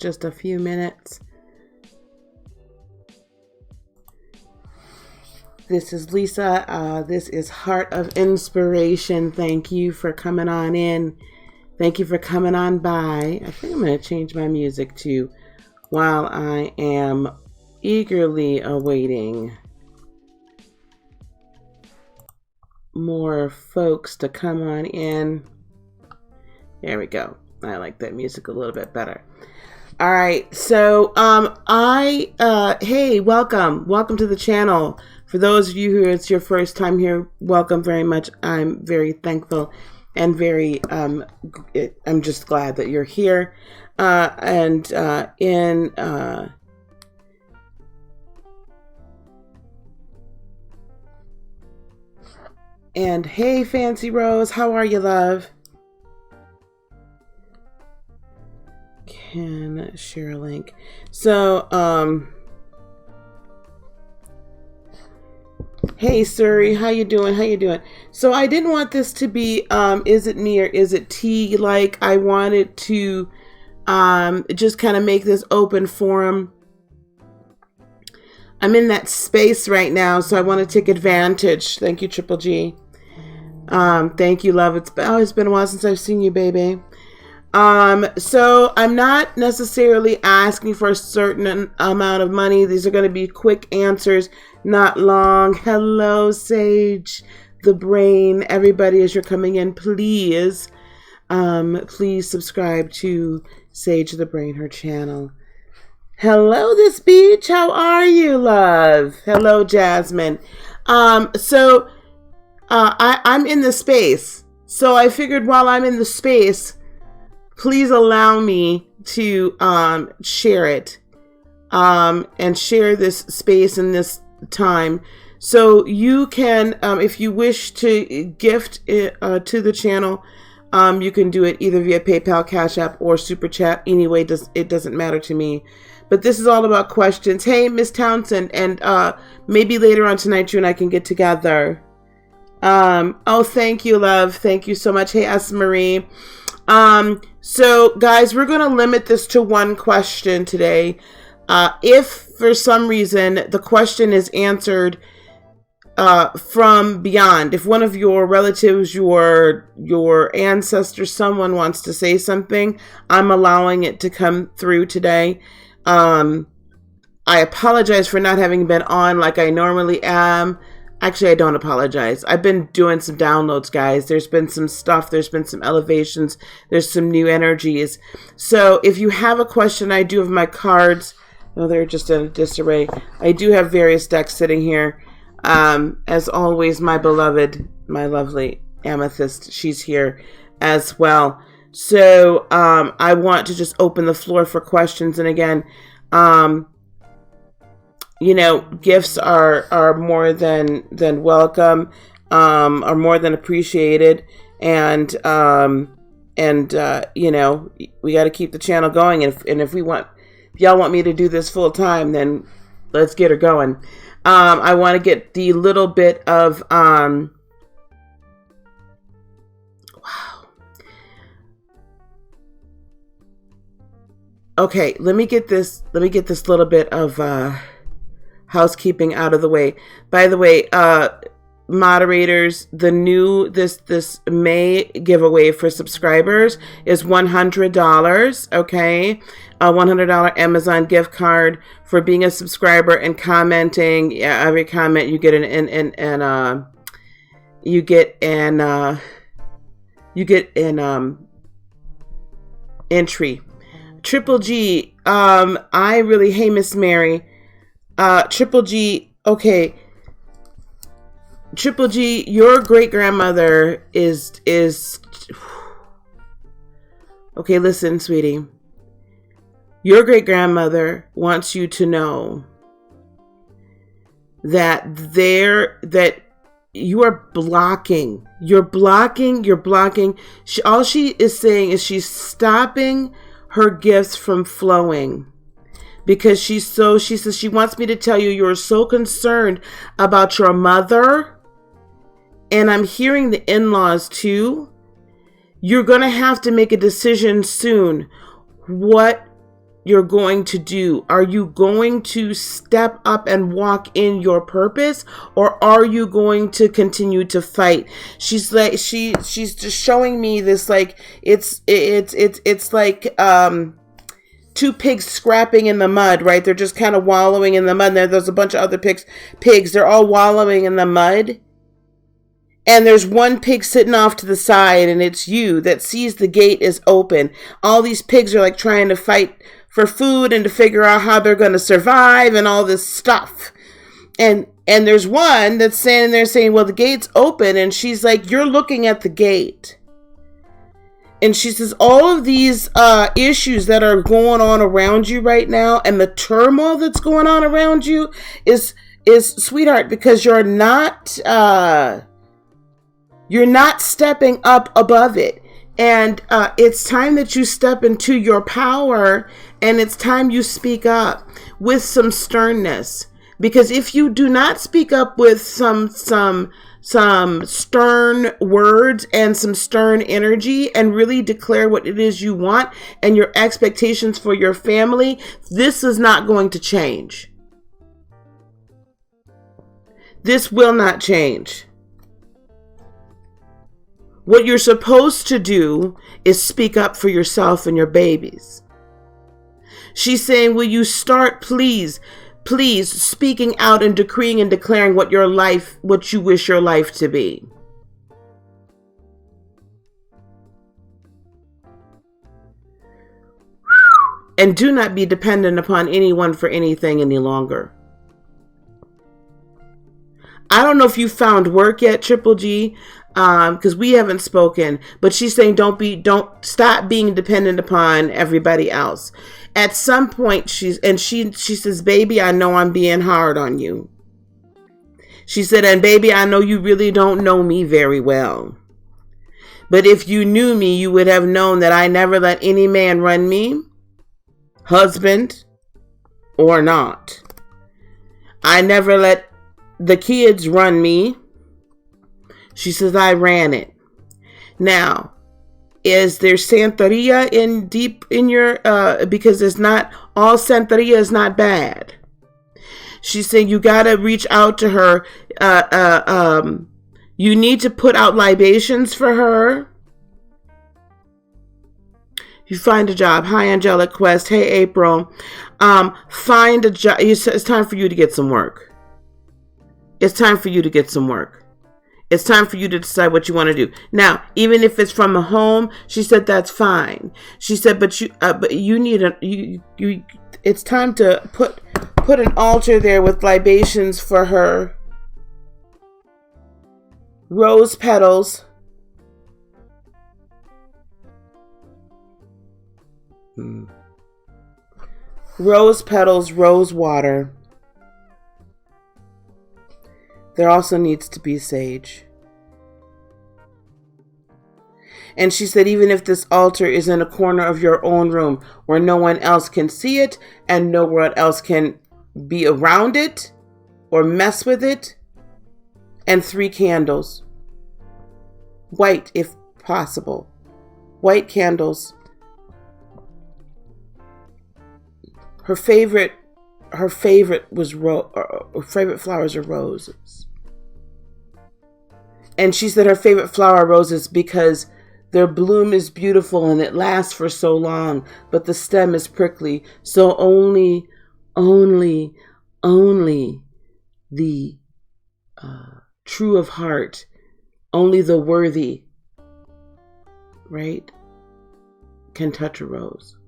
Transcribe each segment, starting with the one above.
just a few minutes. This is Lisa. This is Heart of Inspiration. Thank you for coming on in. Thank you for coming on by. I think I'm going to change my music to While I Am Eagerly Awaiting more folks to come on in. There we go. I like that music a little bit better. All right. So, hey, welcome to the channel. For those of you who it's your first time here, welcome very much. I'm very thankful and very, I'm just glad that you're here. And hey, Fancy Rose, how are you, love? Can share a link. So, hey, Suri, how you doing? So I didn't want this to be, is it me or is it tea? Like, I wanted to, just kind of make this open forum. I'm in that space right now, so I want to take advantage. Thank you, Triple G. Thank you, love. It's been a while since I've seen you, baby. So I'm not necessarily asking for a certain amount of money. These are going to be quick answers, not long. Hello, Sage, the brain. Everybody, as you're coming in, please subscribe to Sage the Brain, her channel. Hello, this beach. How are you, love? Hello, Jasmine. I'm in the space. So I figured while I'm in the space, please allow me to share it and share this space and this time. So you can, if you wish to gift it, to the channel, you can do it either via PayPal, Cash App, or Super Chat. Anyway, it doesn't matter to me. But this is all about questions. Hey, Miss Townsend, and maybe later on tonight you and I can get together. Oh, thank you, love. Thank you so much. Hey, S. Marie. So guys, we're going to limit this to one question today. If for some reason the question is answered from beyond, if one of your relatives, your ancestors, someone wants to say something, I'm allowing it to come through today. I apologize for not having been on like I normally am. Actually, I don't apologize. I've been doing some downloads, guys. There's been some stuff. There's been some elevations. There's some new energies. So if you have a question, I do have my cards. Oh, they're just in a disarray. I do have various decks sitting here. As always, my beloved, my lovely Amethyst, she's here as well. So I want to just open the floor for questions. And again, gifts are more than welcome, are more than appreciated. And we got to keep the channel going. And if y'all want me to do this full time, then let's get her going. I want to get the little bit of, wow. Okay, let me get this little bit of, housekeeping out of the way. By the way, moderators, the new this May giveaway for subscribers is $100. Okay, a $100 Amazon gift card for being a subscriber and commenting. Yeah, every comment you get an entry. Triple G, hey, Miss Mary. Triple G, okay. Triple G, your great grandmother is okay. Listen, sweetie, your great grandmother wants you to know that you are blocking. You're blocking. All she is saying is she's stopping her gifts from flowing. Because she says she wants me to tell you you're so concerned about your mother, and I'm hearing the in-laws too. You're going to have to make a decision soon. What you're going to do? Are you going to step up and walk in your purpose, or are you going to continue to fight? She's like, she's just showing me this, like, it's like, two pigs scrapping in the mud, right? They're just kind of wallowing in the mud. There's a bunch of other pigs. They're all wallowing in the mud. And there's one pig sitting off to the side, and it's you that sees the gate is open. All these pigs are like trying to fight for food and to figure out how they're going to survive and all this stuff. And there's one that's standing there saying, well, the gate's open. And she's like, you're looking at the gate. And she says, all of these issues that are going on around you right now, and the turmoil that's going on around you is sweetheart, because you're not stepping up above it. And it's time that you step into your power, and it's time you speak up with some sternness. Because if you do not speak up with some stern words and some stern energy, and really declare what it is you want and your expectations for your family, this is not going to change. This will not change. What you're supposed to do is speak up for yourself and your babies. She's saying, will you start, please, speaking out and decreeing and declaring what you wish your life to be. And do not be dependent upon anyone for anything any longer. I don't know if you found work yet, Triple G, because we haven't spoken, but she's saying don't stop being dependent upon everybody else. At some point, she says, baby, I know I'm being hard on you. She said, and baby, I know you really don't know me very well. But if you knew me, you would have known that I never let any man run me, husband or not. I never let the kids run me. She says, I ran it. Now, is there Santeria deep in your, because it's not, all Santeria is not bad. She's saying you got to reach out to her. You need to put out libations for her. You find a job. Hi, Angelic Quest. Hey, April. Find a job. It's time for you to get some work. It's time for you to get some work. It's time for you to decide what you want to do. Now, even if it's from a home, she said that's fine. She said, but you need it's time to put an altar there with libations for her. Rose petals. Rose petals, rose water. There also needs to be sage. And she said, even if this altar is in a corner of your own room where no one else can see it and no one else can be around it or mess with it, and 3 candles. White, if possible. White candles. Her favorite was her favorite flowers are roses. And she said her favorite flower roses because their bloom is beautiful and it lasts for so long, but the stem is prickly. So only the true of heart, only the worthy, right, can touch a rose.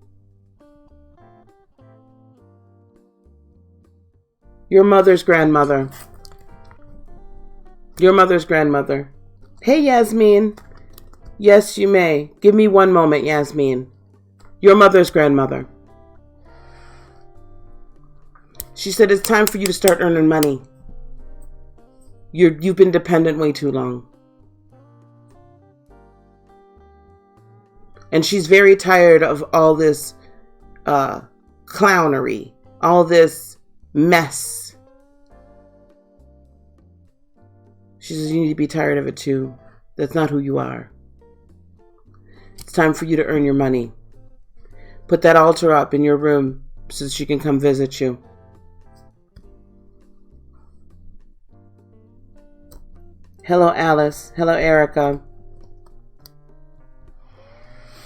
Your mother's grandmother. Your mother's grandmother. Hey, Yasmin. Yes, you may. Give me one moment, Yasmin. Your mother's grandmother. She said it's time for you to start earning money. You've been dependent way too long. And she's very tired of all this clownery, all this mess. She says you need to be tired of it too. That's not who you are. It's time for you to earn your money. Put that altar up in your room so that she can come visit you. Hello, Alice. Hello, Erica.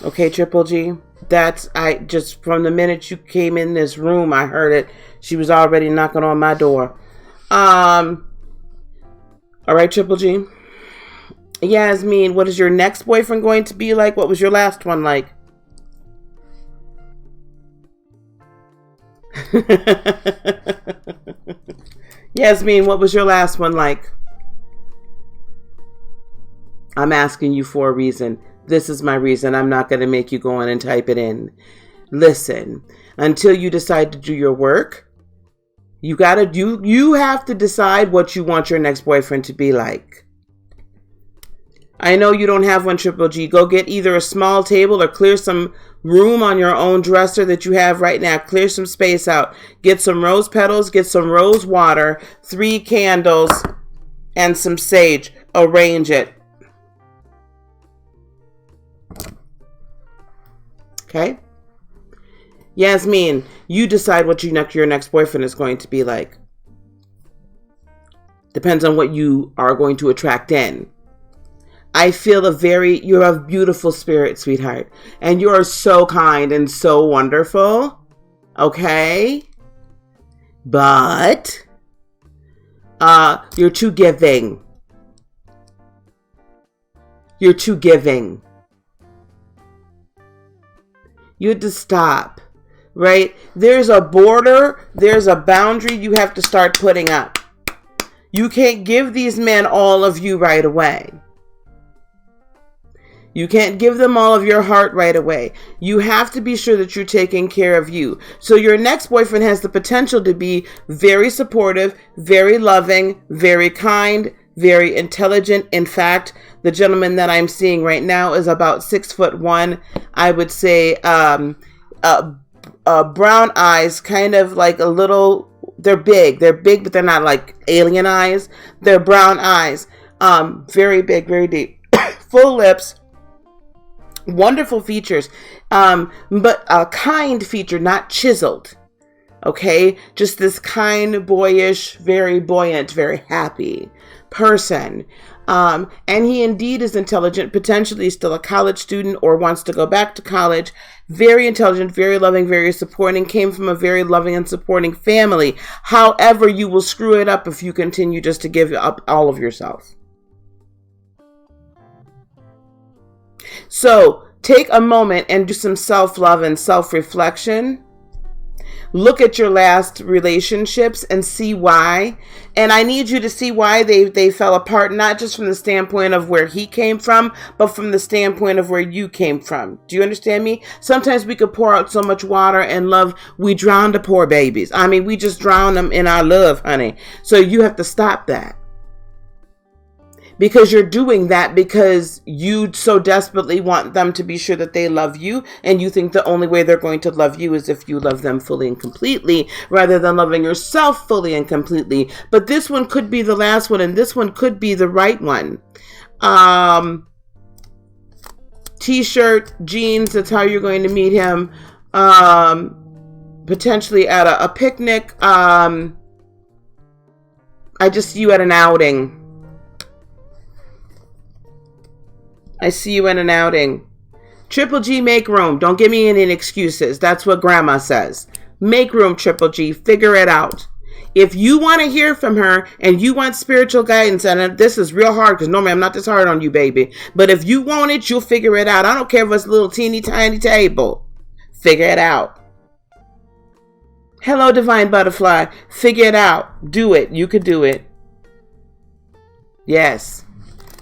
Okay, Triple G. I just, from the minute you came in this room, I heard it. She was already knocking on my door. All right, Triple G. Yasmin, what is your next boyfriend going to be like? What was your last one like? Yasmin, what was your last one like? I'm asking you for a reason. This is my reason. I'm not going to make you go on and type it in. Listen, until you decide to do your work, you have to decide what you want your next boyfriend to be like. I know you don't have one, Triple G. Go get either a small table or clear some room on your own dresser that you have right now. Clear some space out. Get some rose petals, get some rose water, 3 candles, and some sage. Arrange it. Okay? Yasmin, you decide what your next boyfriend is going to be like. Depends on what you are going to attract in. I feel you're a beautiful spirit, sweetheart. And you are so kind and so wonderful. Okay? But you're too giving. You're too giving. You had to stop, right? There's a border, there's a boundary you have to start putting up. You can't give these men all of you right away. You can't give them all of your heart right away. You have to be sure that you're taking care of you. So your next boyfriend has the potential to be very supportive, very loving, very kind, very intelligent. In fact, the gentleman that I'm seeing right now is about 6'1". I would say brown eyes, kind of like a little. They're big, but they're not like alien eyes. They're brown eyes, very big, very deep, full lips, wonderful features, but a kind feature, not chiseled. Okay, just this kind, boyish, very buoyant, very happy person. And he indeed is intelligent, potentially still a college student or wants to go back to college. Very intelligent, very loving, very supporting, came from a very loving and supporting family. However, you will screw it up if you continue just to give up all of yourself. So take a moment and do some self-love and self-reflection. Look at your last relationships and see why. And I need you to see why they fell apart, not just from the standpoint of where he came from, but from the standpoint of where you came from. Do you understand me? Sometimes we could pour out so much water and love. We drown the poor babies. I mean, we just drown them in our love, honey. So you have to stop that. Because you're doing that because you so desperately want them to be sure that they love you, and you think the only way they're going to love you is if you love them fully and completely, rather than loving yourself fully and completely. But this one could be the last one, and this one could be the right one. T-shirt, jeans, that's how you're going to meet him. Potentially at a picnic. I just see you at an outing. I see you in an outing. Triple G, make room. Don't give me any excuses. That's what Grandma says. Make room, Triple G. Figure it out. If you want to hear from her and you want spiritual guidance, and this is real hard because normally I'm not this hard on you, baby. But if you want it, you'll figure it out. I don't care if it's a little teeny tiny table. Figure it out. Hello, Divine Butterfly. Figure it out. Do it. You could do it. Yes.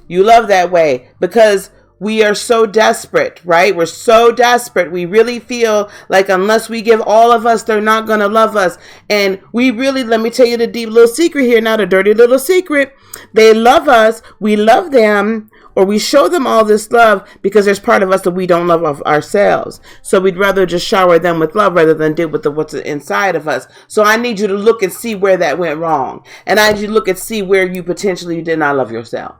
You love that way because we are so desperate, right? We're so desperate. We really feel like unless we give all of us, they're not going to love us. And we really, let me tell you the deep little secret here, not a dirty little secret. They love us. We love them, or we show them all this love because there's part of us that we don't love of ourselves. So we'd rather just shower them with love rather than deal with what's inside of us. So I need you to look and see where that went wrong. And I need you to look and see where you potentially did not love yourself.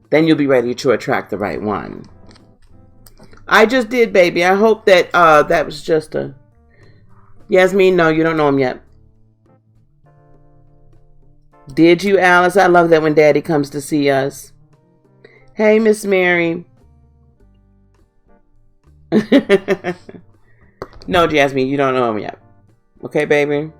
Then you'll be ready to attract the right one. I just did, baby. I hope that that was just a... Yasmin, no, you don't know him yet. Did you, Alice? I love that when Daddy comes to see us. Hey, Miss Mary. No, Jasmine, you don't know him yet. Okay, baby?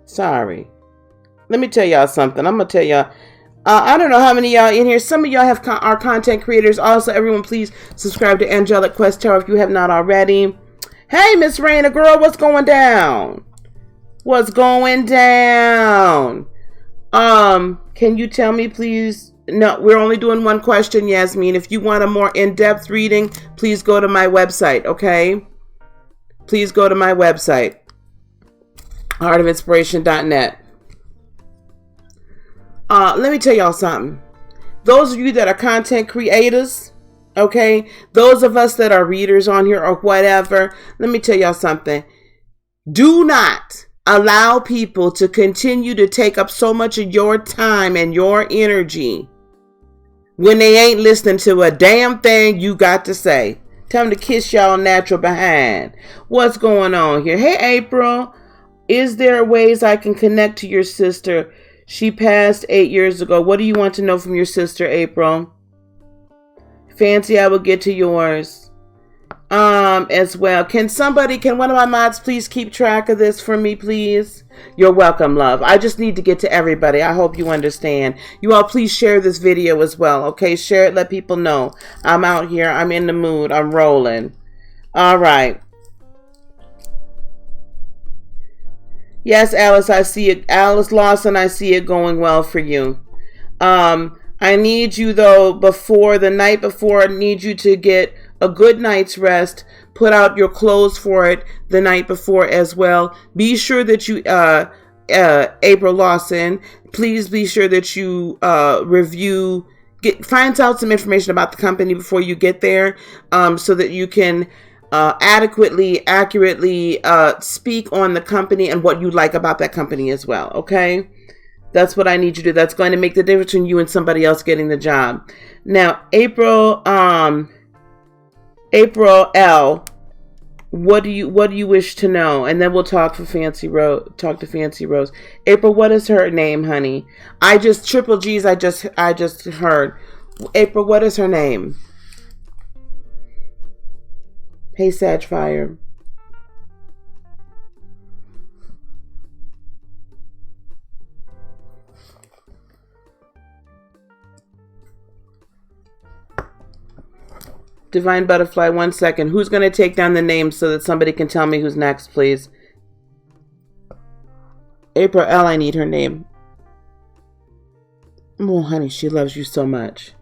Sorry. Let me tell y'all something. I'm going to tell y'all. I don't know how many y'all in here. Some of y'all are content creators. Also, everyone, please subscribe to Angelic Quest Tarot if you have not already. Hey, Miss Raina, girl, what's going down? What's going down? Can you tell me, please? No, we're only doing one question, Yasmin. If you want a more in-depth reading, please go to my website, okay? Please go to my website, heartofinspiration.net. Let me tell y'all something. Those of you that are content creators, okay, those of us that are readers on here or whatever, let me tell y'all something. Do not allow people to continue to take up so much of your time and your energy when they ain't listening to a damn thing you got to say. Tell them to kiss y'all natural behind. What's going on here? Hey, April. Is there ways I can connect to your sister? She passed 8 years ago. What do you want to know from your sister, April? Fancy, I will get to yours. As well. Can one of my mods please keep track of this for me, please? You're welcome, love. I just need to get to everybody. I hope you understand. You all please share this video as well, okay? Share it, let people know. I'm out here. I'm in the mood. I'm rolling. All right. Yes, Alice, I see it. Alice Lawson, I see it going well for you. I need you, though, the night before, I need you to get a good night's rest. Put out your clothes for it the night before as well. Be sure that you, April Lawson, please be sure that you find out some information about the company before you get there, so that you can accurately speak on the company and what you like about that company as well, okay? That's what I need you to do. That's going to make the difference between you and somebody else getting the job. Now, April L, what do you wish to know? And then we'll talk to Fancy Rose. April, what is her name, honey? Triple G's, I just heard. April, what is her name? Hey, Sagfire. Divine Butterfly, 1 second. Who's going to take down the names so that somebody can tell me who's next, please? April L, I need her name. Oh, honey, she loves you so much.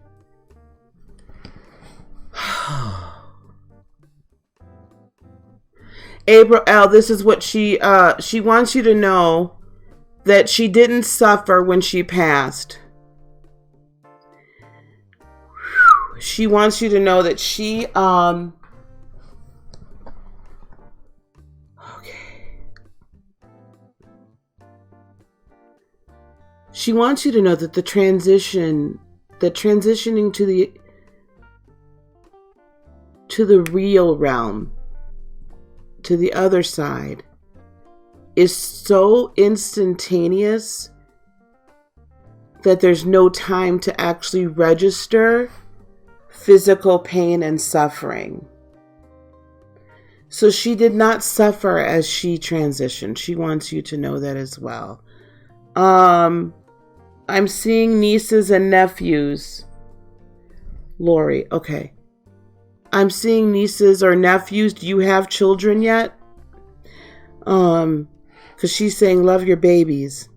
April L, this is what she wants you to know, that she didn't suffer when she passed. She wants you to know that she, okay. She wants you to know that transitioning to the real realm, to the other side, is so instantaneous that there's no time to actually register physical pain and suffering. So she did not suffer as she transitioned. She wants you to know that as well. I'm seeing nieces and nephews. Lori, okay. I'm seeing nieces or nephews. Do you have children yet? Because she's saying love your babies.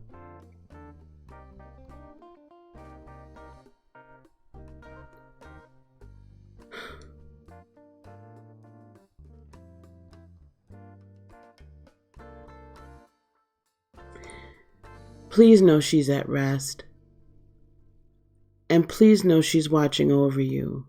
Please know she's at rest. And please know she's watching over you.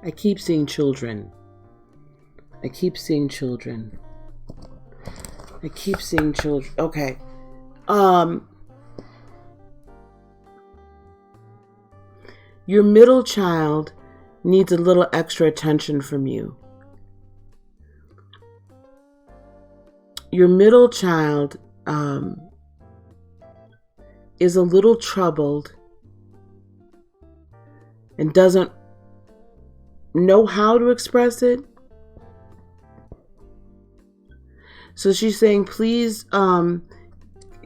I keep seeing children. I keep seeing children. I keep seeing children. Okay. Your middle child needs a little extra attention from you. Your middle child is a little troubled and doesn't know how to express it. So she's saying, please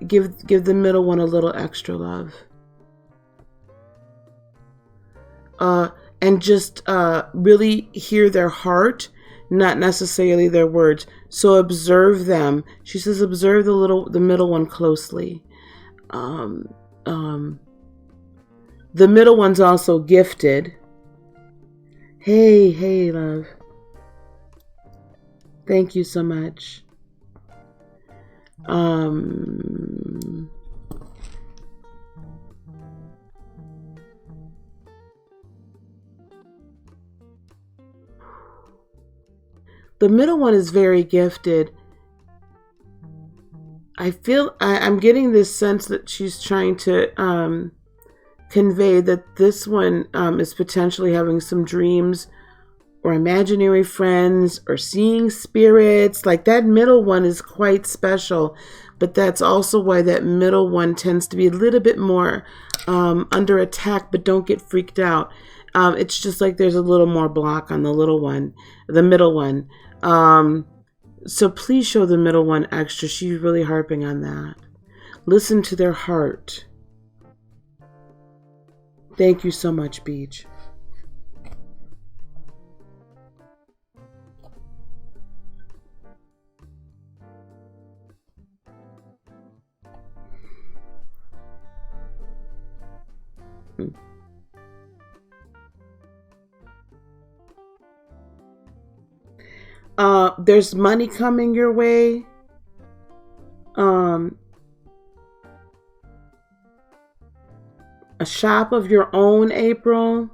give the middle one a little extra love. And just really hear their heart, not necessarily their words. So observe them. She says, observe the middle one closely. The middle one's also gifted. Hey, love. Thank you so much. The middle one is very gifted. I'm getting this sense that she's trying to convey that this one is potentially having some dreams or imaginary friends or seeing spirits. Like, that middle one is quite special, but that's also why that middle one tends to be a little bit more under attack, but don't get freaked out. It's just like there's a little more block on the middle one. So please show the middle one extra. She's really harping on that. Listen to their heart. Thank you so much, Beach. There's money coming your way. A shop of your own, April.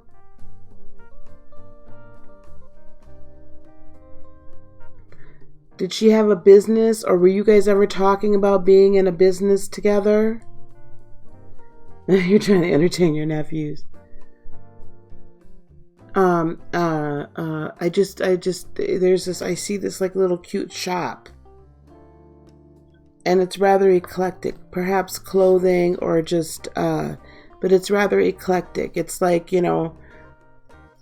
Did she have a business, or were you guys ever talking about being in a business together? You're trying to entertain your nephews. I see this like little cute shop. And it's rather eclectic, perhaps clothing or just, but it's rather eclectic. It's like,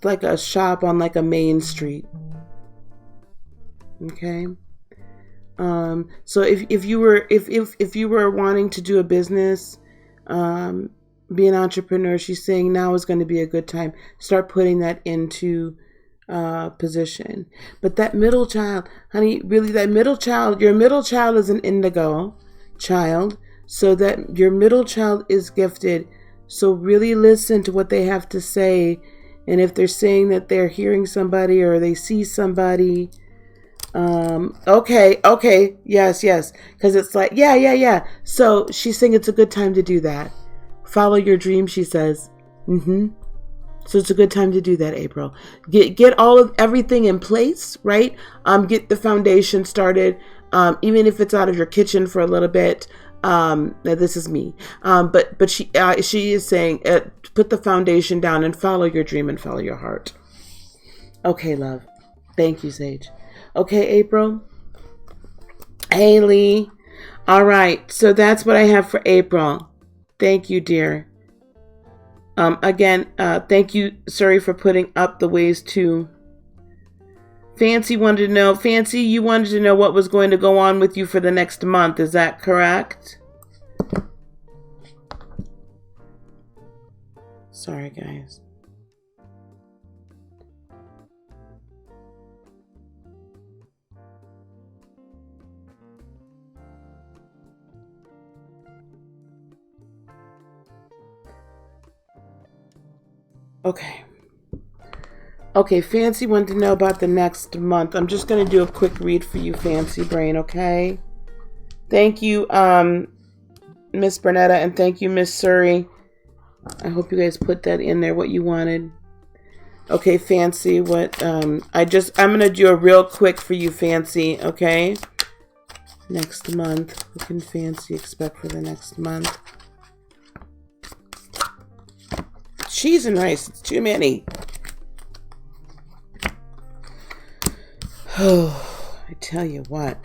like a shop on like a main street. Okay. So if you were wanting to do a business, be an entrepreneur, she's saying now is going to be a good time. Start putting that into position. But that middle child, honey, really, your middle child is an indigo child, so that your middle child is gifted. So really listen to what they have to say. And if they're saying that they're hearing somebody or they see somebody, okay, yes, because it's like, yeah. So she's saying it's a good time to do that. Follow your dream, she says. So it's a good time to do that, April. Get everything in place, right? Get the foundation started, even if it's out of your kitchen for a little bit. Now this is me, but she is saying put the foundation down and follow your dream and follow your heart. Okay, love. Thank you, Sage. Okay, April. Haley. All right, so that's what I have for April. Thank you, dear. Again, thank you, Suri, for putting up the ways to. Fancy, you wanted to know what was going to go on with you for the next month. Is that correct? Sorry, guys. Okay. Okay, Fancy wanted to know about the next month. I'm just going to do a quick read for you, Fancy Brain, okay? Thank you, Miss Bernetta, and thank you, Miss Surrey. I hope you guys put that in there, what you wanted. Okay, Fancy, I'm going to do a real quick for you, Fancy, okay? Next month. What can Fancy expect for the next month? Cheese and rice. It's too many. Oh, I tell you what.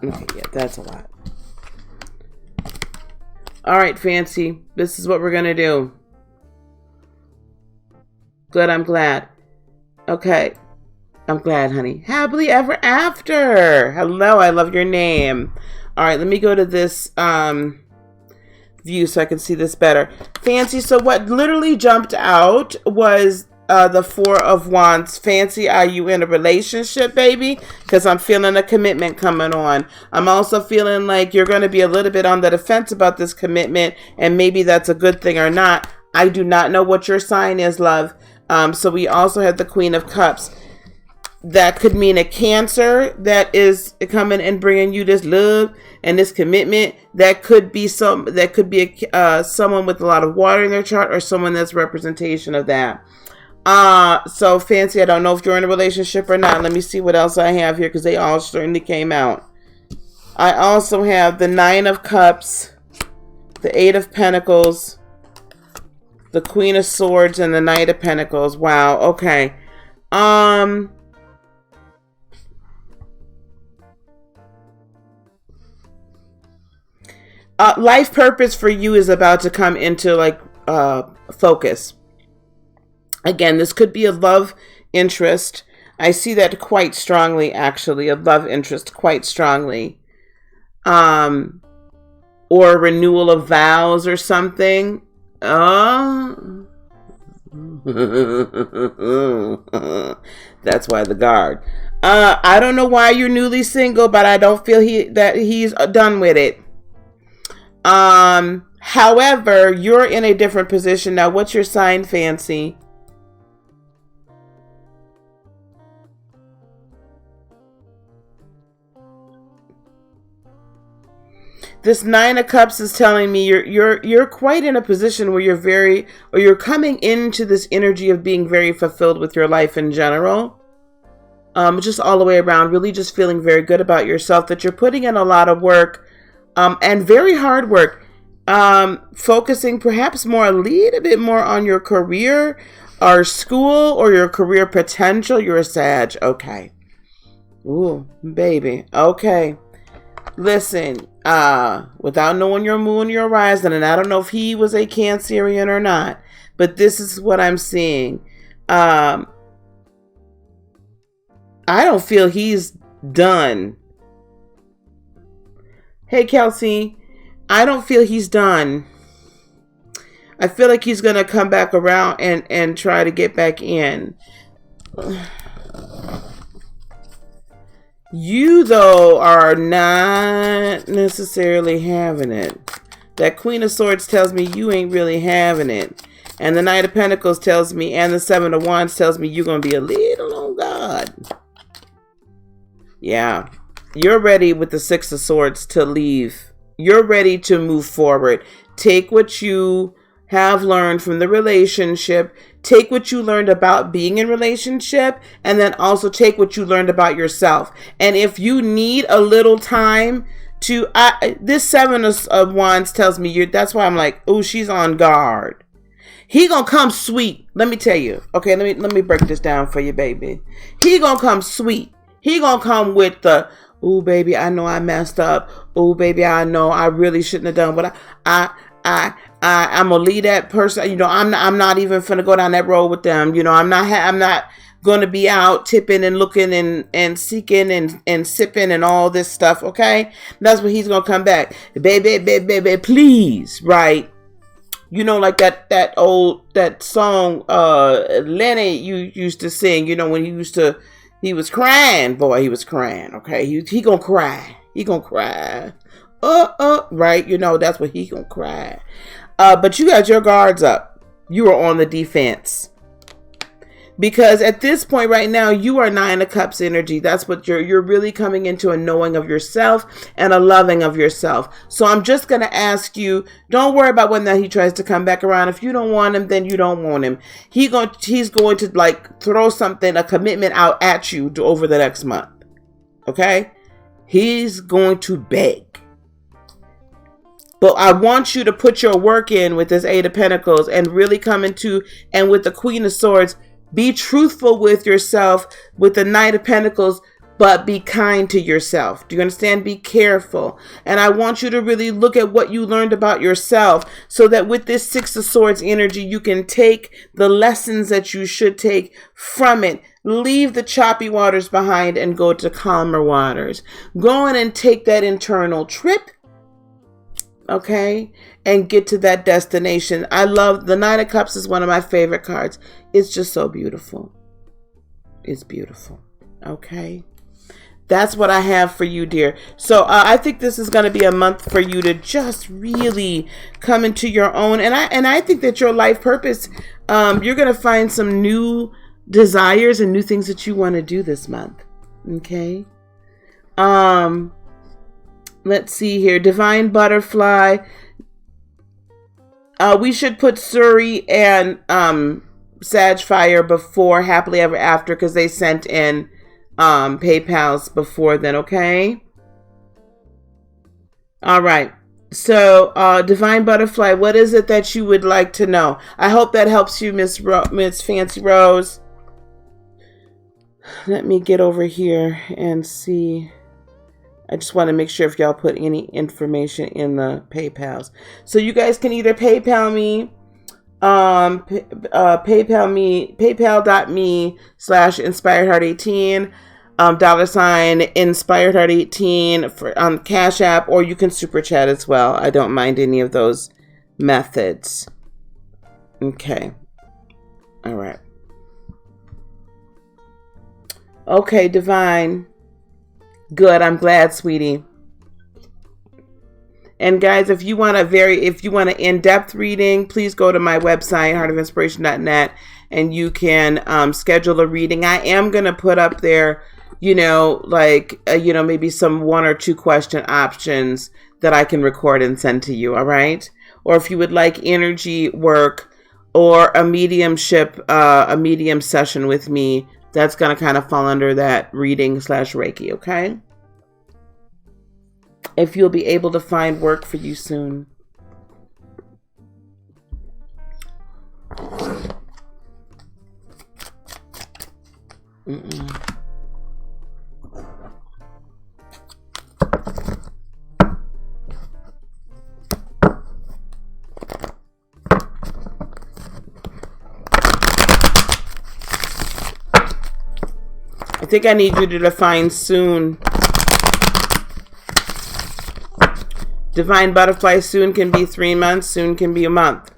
Okay, yeah, that's a lot. All right, Fancy. This is what we're going to do. Good, I'm glad. Okay. I'm glad, honey. Happily ever after. Hello, I love your name. All right, let me go to this view so I can see this better. Fancy, so what literally jumped out was the Four of Wands. Fancy, are you in a relationship, baby? Because I'm feeling a commitment coming on. I'm also feeling like you're going to be a little bit on the defense about this commitment, and maybe that's a good thing or not. I do not know what your sign is, love. So we also have the Queen of Cups. That could mean a Cancer that is coming and bringing you this love and this commitment. That could be someone with a lot of water in their chart, or someone that's representation of that. So Fancy, I don't know if you're in a relationship or not. Let me see what else I have here, because they all certainly came out. I also have the Nine of Cups, the Eight of Pentacles, the Queen of Swords, and the Knight of Pentacles. Wow. Okay. Life purpose for you is about to come into focus. Again, this could be a love interest. I see that quite strongly, actually. A love interest quite strongly. Or a renewal of vows or something. That's why the guard. I don't know why you're newly single, but I don't feel that he's done with it. However, you're in a different position now. What's your sign, Fancy? This Nine of Cups is telling me you're quite in a position where you're coming into this energy of being very fulfilled with your life in general. Just all the way around, really just feeling very good about yourself, that you're putting in a lot of work, and very hard work, focusing perhaps a little bit more on your career or school or your career potential. You're a Sag. Okay. Ooh, baby. Okay. Listen, without knowing your moon, your rising, and I don't know if he was a Cancerian or not, but this is what I'm seeing. I don't feel he's done. Hey, Kelsey, I don't feel he's done. I feel like he's going to come back around and try to get back in. You, though, are not necessarily having it. That Queen of Swords tells me you ain't really having it. And the Knight of Pentacles tells me, and the Seven of Wands tells me you're going to be a little on God. Yeah. You're ready with the Six of Swords to leave. You're ready to move forward. Take what you have learned from the relationship. Take what you learned about being in relationship, and then also take what you learned about yourself. And if you need a little time to, this Seven of Wands tells me that's why I'm like, oh, she's on guard. He gonna come sweet. Let me tell you. Okay, let me break this down for you, baby. He gonna come sweet. He gonna come with the, oh, baby, I know I messed up. Oh, baby, I know I really shouldn't have done, but I'm gonna leave that person. You know, I'm not even finna go down that road with them. You know, I'm not gonna be out tipping and looking and seeking and sipping and all this stuff. Okay, that's when he's gonna come back, baby, please, right? You know, like that song Lenny you used to sing. You know, when he was crying, boy, he was crying. Okay, he gonna cry. He gonna cry. right? That's what he gonna cry. But you got your guards up. You are on the defense. Because at this point right now, you are 9 of Cups energy. That's what you're really coming into a knowing of yourself and a loving of yourself. So I'm just going to ask you, don't worry about when he tries to come back around. If you don't want him, then you don't want him. He's going to like throw something, a commitment out at you over the next month. Okay? He's going to beg. But I want you to put your work in with this 8 of Pentacles and really come into, and with the Queen of Swords, be truthful with yourself with the Knight of Pentacles, but be kind to yourself. Do you understand? Be careful. And I want you to really look at what you learned about yourself so that with this 6 of Swords energy, you can take the lessons that you should take from it. Leave the choppy waters behind and go to calmer waters. Go in and take that internal trip. Okay, and get to that destination. I love the 9 of Cups is one of my favorite cards. It's just so beautiful. It's beautiful. Okay, that's what I have for you, dear. So I think this is going to be a month for you to just really come into your own. And I think that your life purpose, you're going to find some new desires and new things that you want to do this month. Okay. Let's see here. Divine Butterfly. We should put Suri and Sagfire before Happily Ever After because they sent in PayPals before then, okay? All right. So, Divine Butterfly, what is it that you would like to know? I hope that helps you, Miss Fancy Rose. Let me get over here and see. I just want to make sure if y'all put any information in the PayPals. So you guys can either PayPal me, paypal.me/inspiredheart18, $inspiredheart18 for Cash App, or you can super chat as well. I don't mind any of those methods. Okay. All right. Okay, Divine. Good. I'm glad, sweetie. And guys, if you want an in-depth reading, please go to my website, heartofinspiration.net, and you can schedule a reading. I am going to put up there, maybe some 1 or 2 question options that I can record and send to you. All right. Or if you would like energy work or a mediumship, a medium session with me, that's going to kind of fall under that reading/Reiki, okay? If you'll be able to find work for you soon. I think I need you to define soon. Divine Butterfly, soon can be 3 months, soon can be a month.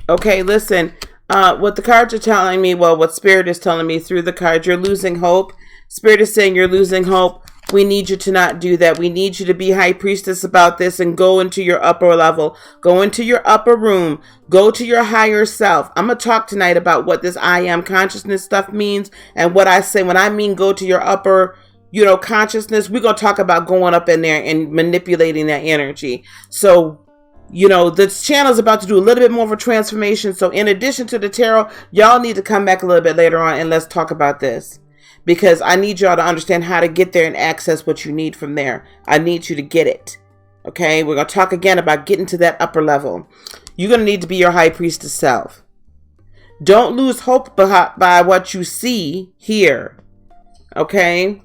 Okay, listen. What the cards are telling me, what Spirit is telling me through the cards, you're losing hope. Spirit is saying you're losing hope. We need you to not do that. We need you to be High Priestess about this and go into your upper level. Go into your upper room. Go to your higher self. I'm going to talk tonight about what this I am consciousness stuff means and what I say when I mean go to your upper consciousness. We're going to talk about going up in there and manipulating that energy. So, this channel is about to do a little bit more of a transformation. So in addition to the tarot, y'all need to come back a little bit later on and let's talk about this. because I need y'all to understand how to get there and access what you need from there. I need you to get it. Okay, we're going to talk again about getting to that upper level. You're going to need to be your high priestess self. Don't lose hope by what you see here. Okay?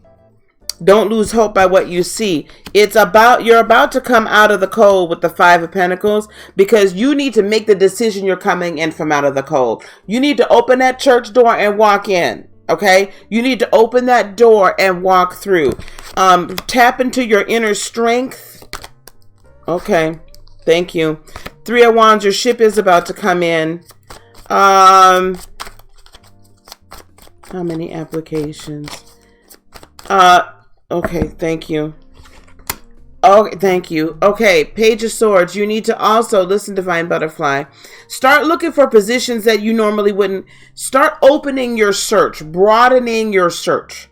Don't lose hope by what you see. You're about to come out of the cold with the Five of Pentacles, because you need to make the decision you're coming in from out of the cold. You need to open that church door and walk in. Okay? You need to open that door and walk through. Tap into your inner strength. Okay, thank you. Three of Wands, your ship is about to come in. How many applications? Okay, thank you. Okay, thank you. Okay, Page of Swords, you need to also, listen, Divine Butterfly, start looking for positions that you normally wouldn't. Start opening your search, broadening your search.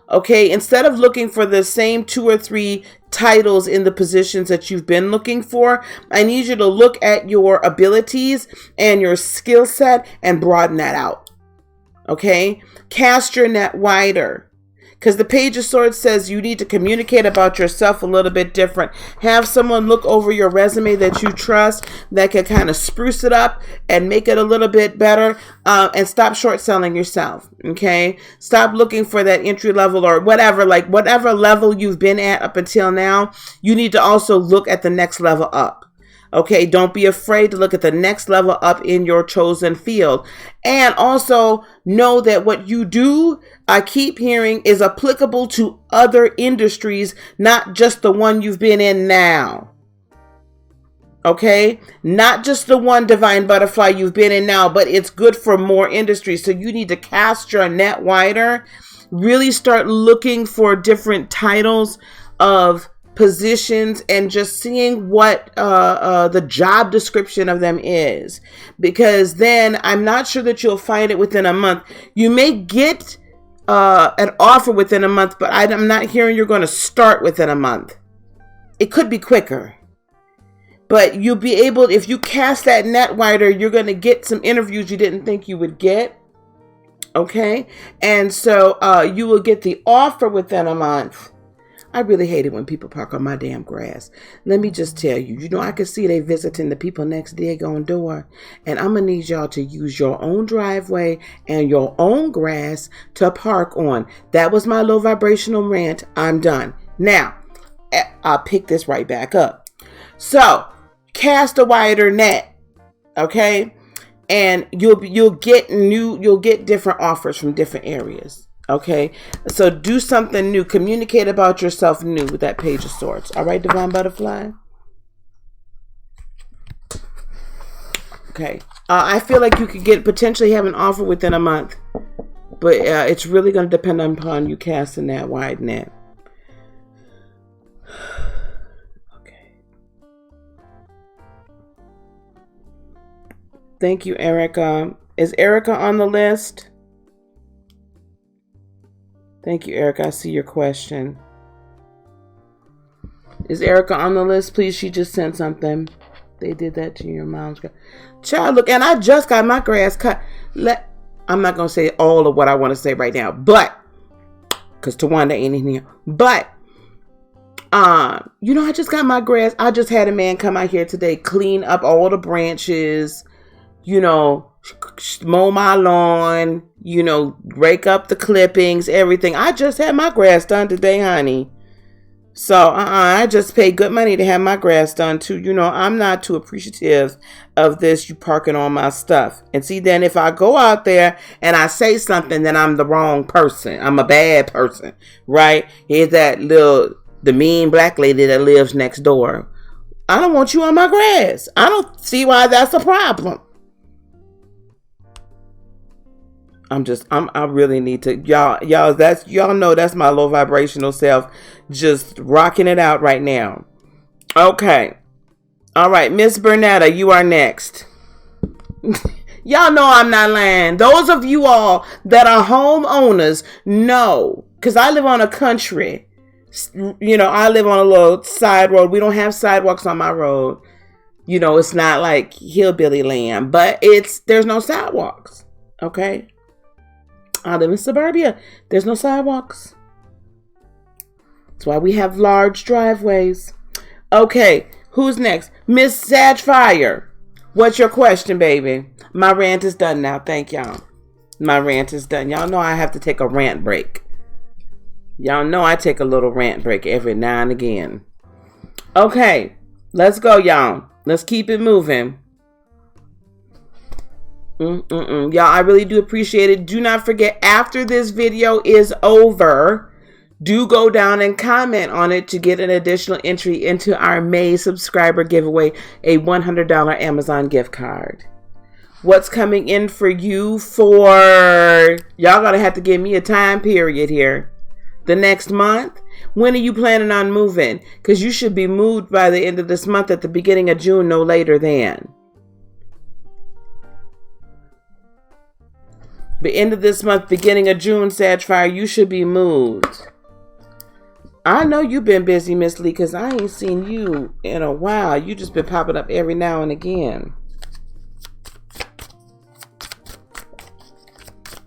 Okay, instead of looking for the same 2 or 3 titles in the positions that you've been looking for, I need you to look at your abilities and your skill set and broaden that out. Okay, cast your net wider. Because the Page of Swords says you need to communicate about yourself a little bit different. Have someone look over your resume that you trust, that can kind of spruce it up and make it a little bit better. And stop short selling yourself. Okay? Stop looking for that entry level or whatever, like whatever level you've been at up until now. You need to also look at the next level up. Okay, don't be afraid to look at the next level up in your chosen field. And also know that what you do, I keep hearing, is applicable to other industries, not just the one you've been in now. Okay, not just the one, Divine Butterfly, you've been in now, but it's good for more industries. So you need to cast your net wider. Really start looking for different titles of positions and just seeing what the job description of them is, because then I'm not sure that you'll find it within a month. You may get an offer within a month, but I'm not hearing you're going to start within a month. It could be quicker, but you'll be able, if you cast that net wider, you're going to get some interviews you didn't think you would get. Okay, and so you will get the offer within a month. I really hate it when people park on my damn grass. Let me just tell you, I can see they visiting the people next daggone door. And I'm going to need y'all to use your own driveway and your own grass to park on. That was my low vibrational rant. I'm done. Now, I'll pick this right back up. So, cast a wider net. Okay? And you'll get different offers from different areas. Okay, so do something new. Communicate about yourself new with that Page of Swords. All right, Divine Butterfly? Okay. I feel like you could potentially have an offer within a month. But it's really going to depend upon you casting that wide net. Okay. Thank you, Erica. Is Erica on the list? Thank you, Erica. I see your question. Is Erica on the list? Please, she just sent something. They did that to your mom's grass. Child, look, and I just got my grass cut. I'm not going to say all of what I want to say right now, but, because Tawanda ain't in here. But, I just got my grass. I just had a man come out here today, clean up all the branches, mow my lawn, rake up the clippings, everything. I just had my grass done today, honey. So, I just paid good money to have my grass done too. I'm not too appreciative of this, you parking on my stuff. And see, then if I go out there and I say something, then I'm the wrong person. I'm a bad person, right? Here's the mean black lady that lives next door. I don't want you on my grass. I don't see why that's a problem. I really need to, y'all know that's my low vibrational self just rocking it out right now. Okay. All right, Miss Bernetta, you are next. Y'all know I'm not lying. Those of you all that are homeowners know, because I live on a country, I live on a little side road. We don't have sidewalks on my road. It's not like hillbilly land, but there's no sidewalks. Okay. I live in suburbia. There's no sidewalks. That's why we have large driveways. Okay, who's next? Miss Sagefire. What's your question, baby? My rant is done now. Thank y'all. My rant is done. Y'all know I have to take a rant break. Y'all know I take a little rant break every now and again. Okay, let's go, y'all. Let's keep it moving. Y'all, I really do appreciate it. Do not forget, after this video is over, do go down and comment on it to get an additional entry into our May subscriber giveaway, a $100 Amazon gift card. What's coming in for you for... Y'all gonna have to give me a time period here. The next month? When are you planning on moving? Because you should be moved by the end of this month, at the beginning of June, no later than. The end of this month, beginning of June, Sagefire, you should be moved. I know you've been busy, Miss Lee, because I ain't seen you in a while. You just been popping up every now and again.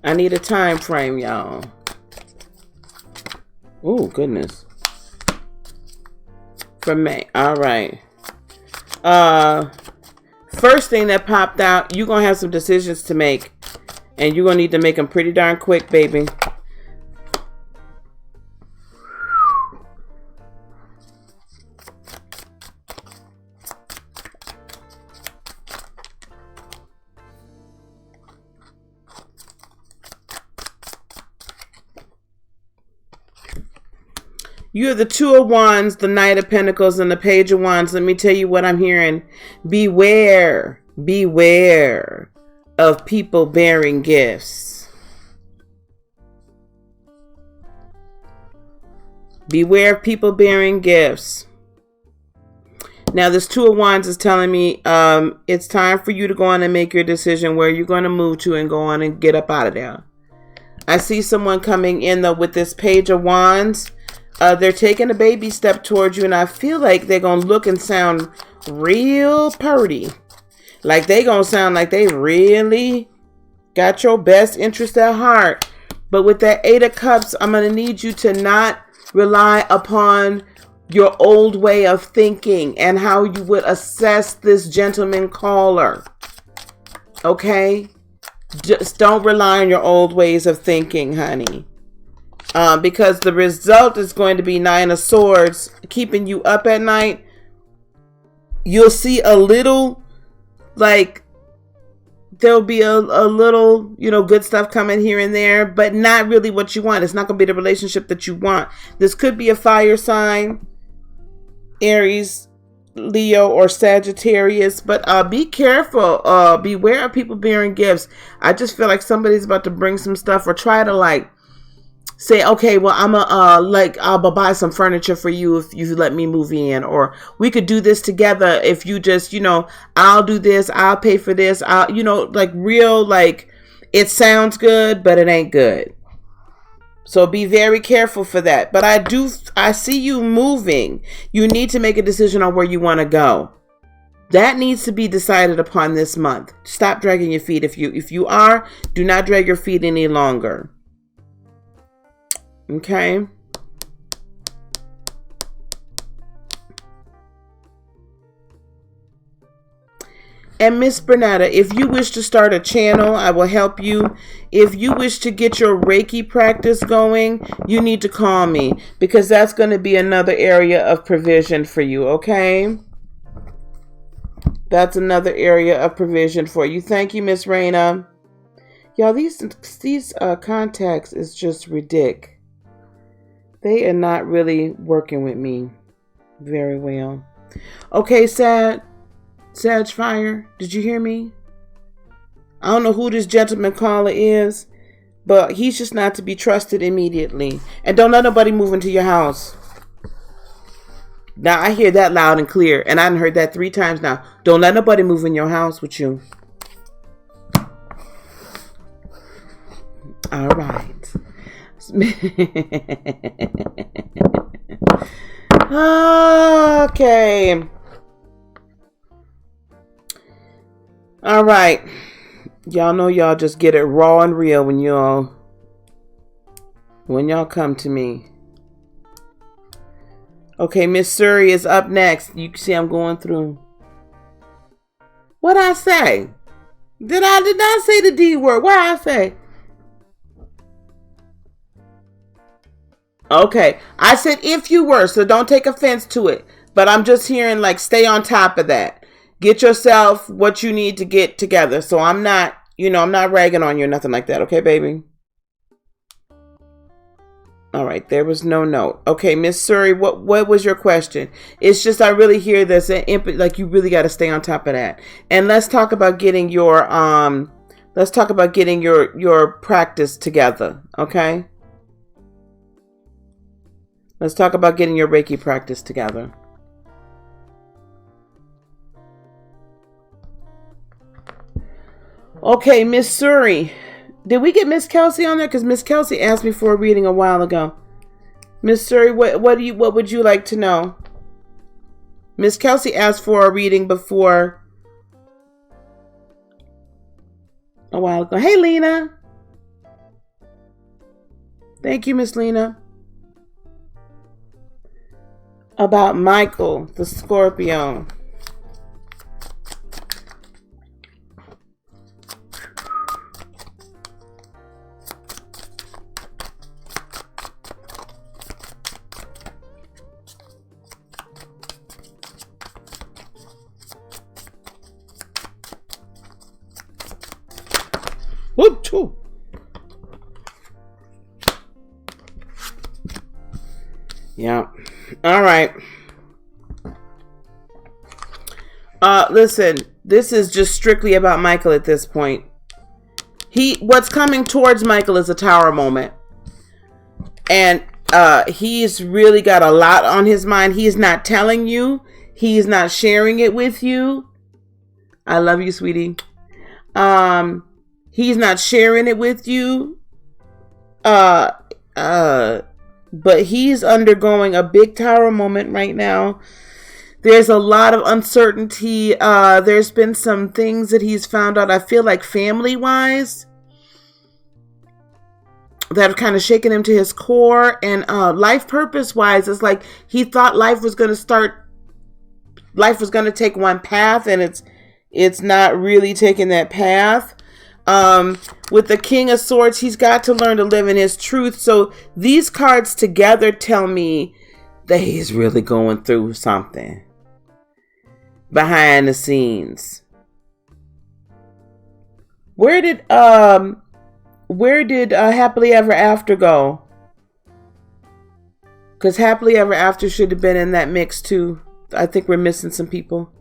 I need a time frame, y'all. Oh, goodness. For May. All right. First thing that popped out, you're going to have some decisions to make. And you're going to need to make them pretty darn quick, baby. You have the Two of Wands, the Knight of Pentacles, and the Page of Wands. Let me tell you what I'm hearing. Beware. Beware of people bearing gifts. Beware of people bearing gifts. Now, this Two of Wands is telling me it's time for you to go on and make your decision where you're going to move to and go on and get up out of there. I see someone coming in, though, with this Page of Wands. They're taking a baby step towards you, and I feel like they're going to look and sound real purty. Like they going to sound like they really got your best interest at heart. But with that Eight of Cups, I'm going to need you to not rely upon your old way of thinking and how you would assess this gentleman caller. Okay? Just don't rely on your old ways of thinking, honey. Because the result is going to be Nine of Swords keeping you up at night. You'll see a little, like, there'll be a little, good stuff coming here and there, but not really what you want. It's not going to be the relationship that you want. This could be a fire sign, Aries, Leo, or Sagittarius, but be careful. Beware of people bearing gifts. I just feel like somebody's about to bring some stuff or try to say, okay, well, I'll buy some furniture for you if you let me move in, or we could do this together if you just, I'll do this, I'll pay for this, it sounds good, but it ain't good. So be very careful for that. But I see you moving. You need to make a decision on where you want to go. That needs to be decided upon this month. Stop dragging your feet. If you are, do not drag your feet any longer. Okay. And Miss Bernetta, if you wish to start a channel, I will help you. If you wish to get your Reiki practice going, you need to call me, because that's going to be another area of provision for you, okay? That's another area of provision for you. Thank you, Miss Raina. Y'all, these contacts is just ridiculous. They are not really working with me very well. Okay, Sagefire, did you hear me? I don't know who this gentleman caller is, but he's just not to be trusted immediately. And don't let nobody move into your house. Now, I hear that loud and clear, and I've heard that 3 times now. Don't let nobody move in your house with you. All right. Okay. All right. Y'all know y'all just get it raw and real when y'all When y'all come to me. Okay, Miss Suri is up next. You can see I'm going through. What'd I say? Did not say the D word. What I say? Okay. I said if you were, so don't take offense to it. But I'm just hearing like stay on top of that. Get yourself what you need to get together. So I'm not, I'm not ragging on you or nothing like that. Okay, baby? All right, there was no note. Okay, Miss Suri, what was your question? It's just I really hear this like you really got to stay on top of that. And let's talk about getting your practice together, okay? Let's talk about getting your Reiki practice together. Okay, Miss Suri. Did we get Miss Kelsey on there? Because Miss Kelsey asked me for a reading a while ago. Miss Suri, what would you like to know? Miss Kelsey asked for a reading before a while ago. Hey, Lena. Thank you, Miss Lena. About Michael, the Scorpio. Whoop, too. Yeah. All right. Listen, this is just strictly about Michael at this point. What's coming towards Michael is a tower moment. And he's really got a lot on his mind. He's not telling you. He's not sharing it with you. I love you, sweetie. He's not sharing it with you. But he's undergoing a big tower moment right now. There's a lot of uncertainty. There's been some things that he's found out, I feel like family-wise, that have kind of shaken him to his core. And life purpose-wise, it's like he thought life was going to take one path, and it's not really taking that path. With the King of Swords, he's got to learn to live in his truth. So these cards together tell me that he's really going through something behind the scenes. Where did Happily Ever After go? Because Happily Ever After should have been in that mix too. I think we're missing some people.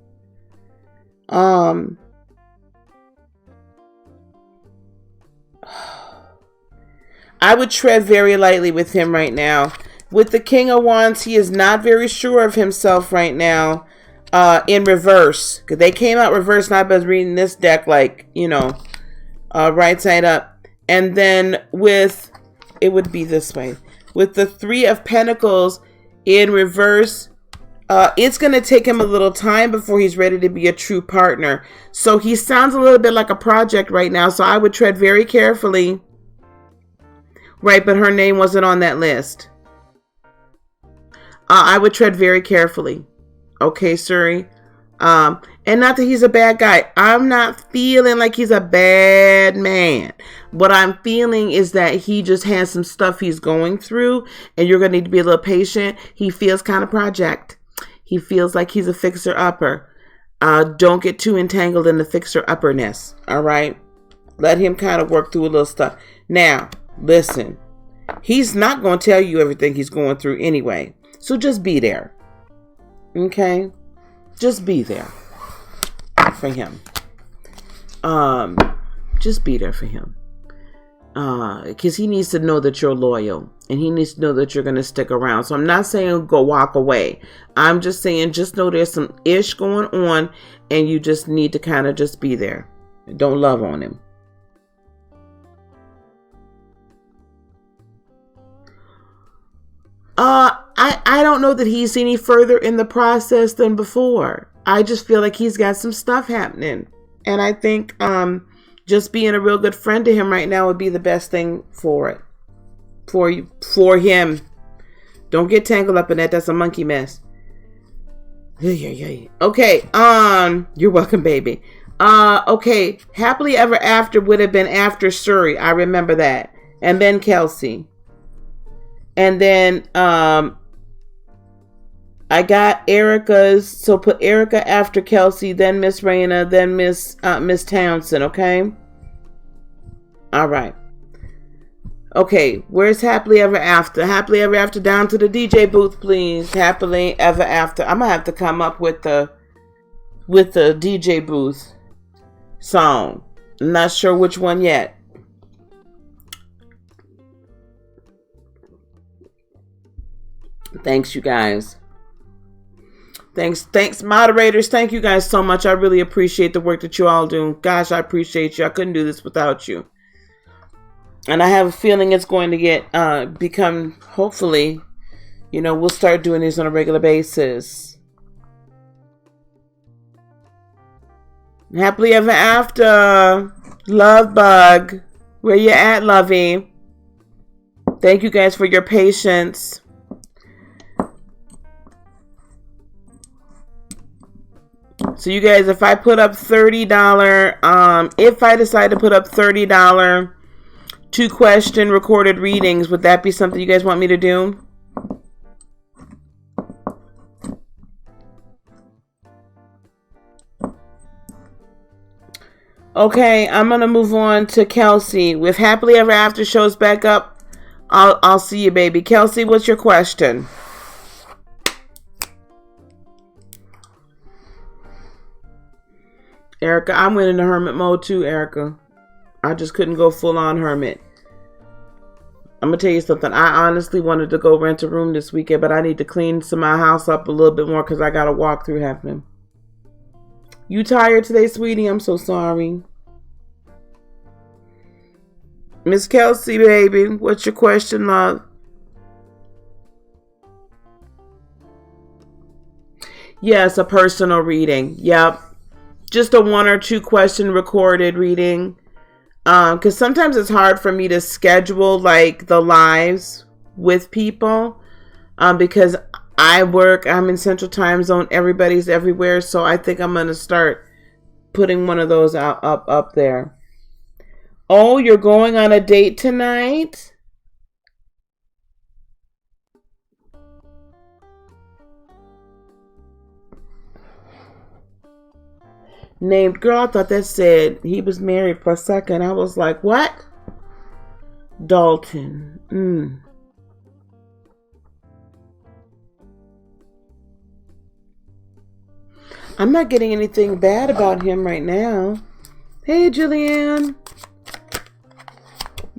I would tread very lightly with him right now. With the King of Wands, he is not very sure of himself right now. In reverse. Because they came out reverse, and I've been reading this deck like, right side up. And then it would be this way. With the Three of Pentacles in reverse, it's going to take him a little time before he's ready to be a true partner. So he sounds a little bit like a project right now. So I would tread very carefully. Right, but her name wasn't on that list. I would tread very carefully. Okay, Suri. And not that he's a bad guy. I'm not feeling like he's a bad man. What I'm feeling is that he just has some stuff he's going through, and you're going to need to be a little patient. He feels kind of project. He feels like he's a fixer-upper. Don't get too entangled in the fixer-upperness. All right? Let him kind of work through a little stuff. Now, listen, he's not going to tell you everything he's going through anyway. So just be there. Okay? Just be there for him. Just be there for him. Because he needs to know that you're loyal. And he needs to know that you're going to stick around. So I'm not saying go walk away. I'm just saying just know there's some ish going on. And you just need to kind of just be there. Don't love on him. I don't know that he's any further in the process than before. I just feel like he's got some stuff happening. And I think just being a real good friend to him right now would be the best thing for it. for him. Don't get tangled up in that. That's a monkey mess. Okay, you're welcome, baby. Okay, happily ever after would have been after Suri. I remember that. And then Kelsey. And then, I got Erica's, so put Erica after Kelsey, then Miss Raina, then Miss Townsend, okay? All right. Okay, where's Happily Ever After? Happily Ever After, down to the DJ booth, please. Happily Ever After. I'm gonna have to come up with the DJ booth song. I'm not sure which one yet. Thanks, you guys. Thanks, moderators. Thank you guys so much. I really appreciate the work that you all do. Gosh, I appreciate you. I couldn't do this without you. And I have a feeling it's going to get become, hopefully, we'll start doing these on a regular basis. Happily Ever After. Love Bug. Where you at, Lovey? Thank you guys for your patience. So you guys, if I put up $30, if I decide to put up $30 2-question recorded readings, would that be something you guys want me to do? Okay, I'm going to move on to Kelsey. If Happily Ever After shows back up, I'll see you, baby. Kelsey, what's your question? Erica, I went into hermit mode too, Erica. I just couldn't go full on hermit. I'm going to tell you something. I honestly wanted to go rent a room this weekend, but I need to clean my house up a little bit more because I got a walkthrough happening. You tired today, sweetie? I'm so sorry. Miss Kelsey, baby, what's your question, love? Yes, a personal reading. Yep. Just a 1 or 2 question recorded reading. Because sometimes it's hard for me to schedule like the lives with people. Because I'm in Central Time Zone. Everybody's everywhere. So I think I'm going to start putting one of those up there. Oh, you're going on a date tonight? Named girl, I thought that said he was married for a second. I was like, what? Dalton. I'm not getting anything bad about him right now. Hey, Julianne.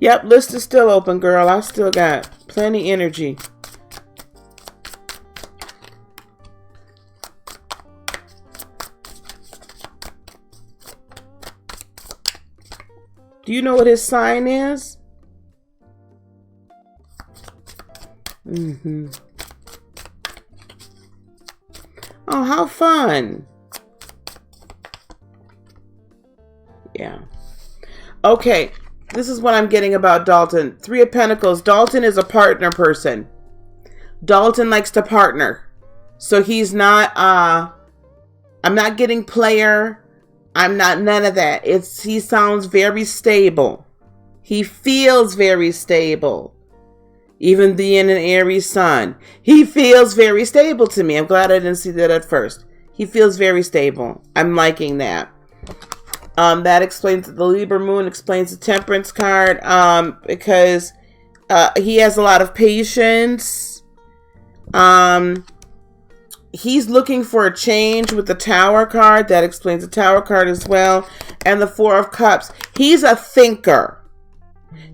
Yep, list is still open, girl. I still got plenty energy. Do you know what his sign is? Oh, how fun. Yeah. Okay, this is what I'm getting about Dalton. 3 of Pentacles. Dalton is a partner person. Dalton likes to partner. So he's not, I'm not getting player. I'm not none of that. He sounds very stable. He feels very stable. Even being an Aries sun. He feels very stable to me. I'm glad I didn't see that at first. He feels very stable. I'm liking that. That explains the Libra moon, explains the Temperance card. Because he has a lot of patience. He's looking for a change with the Tower card. That explains the Tower card as well. And the 4 of Cups. He's a thinker.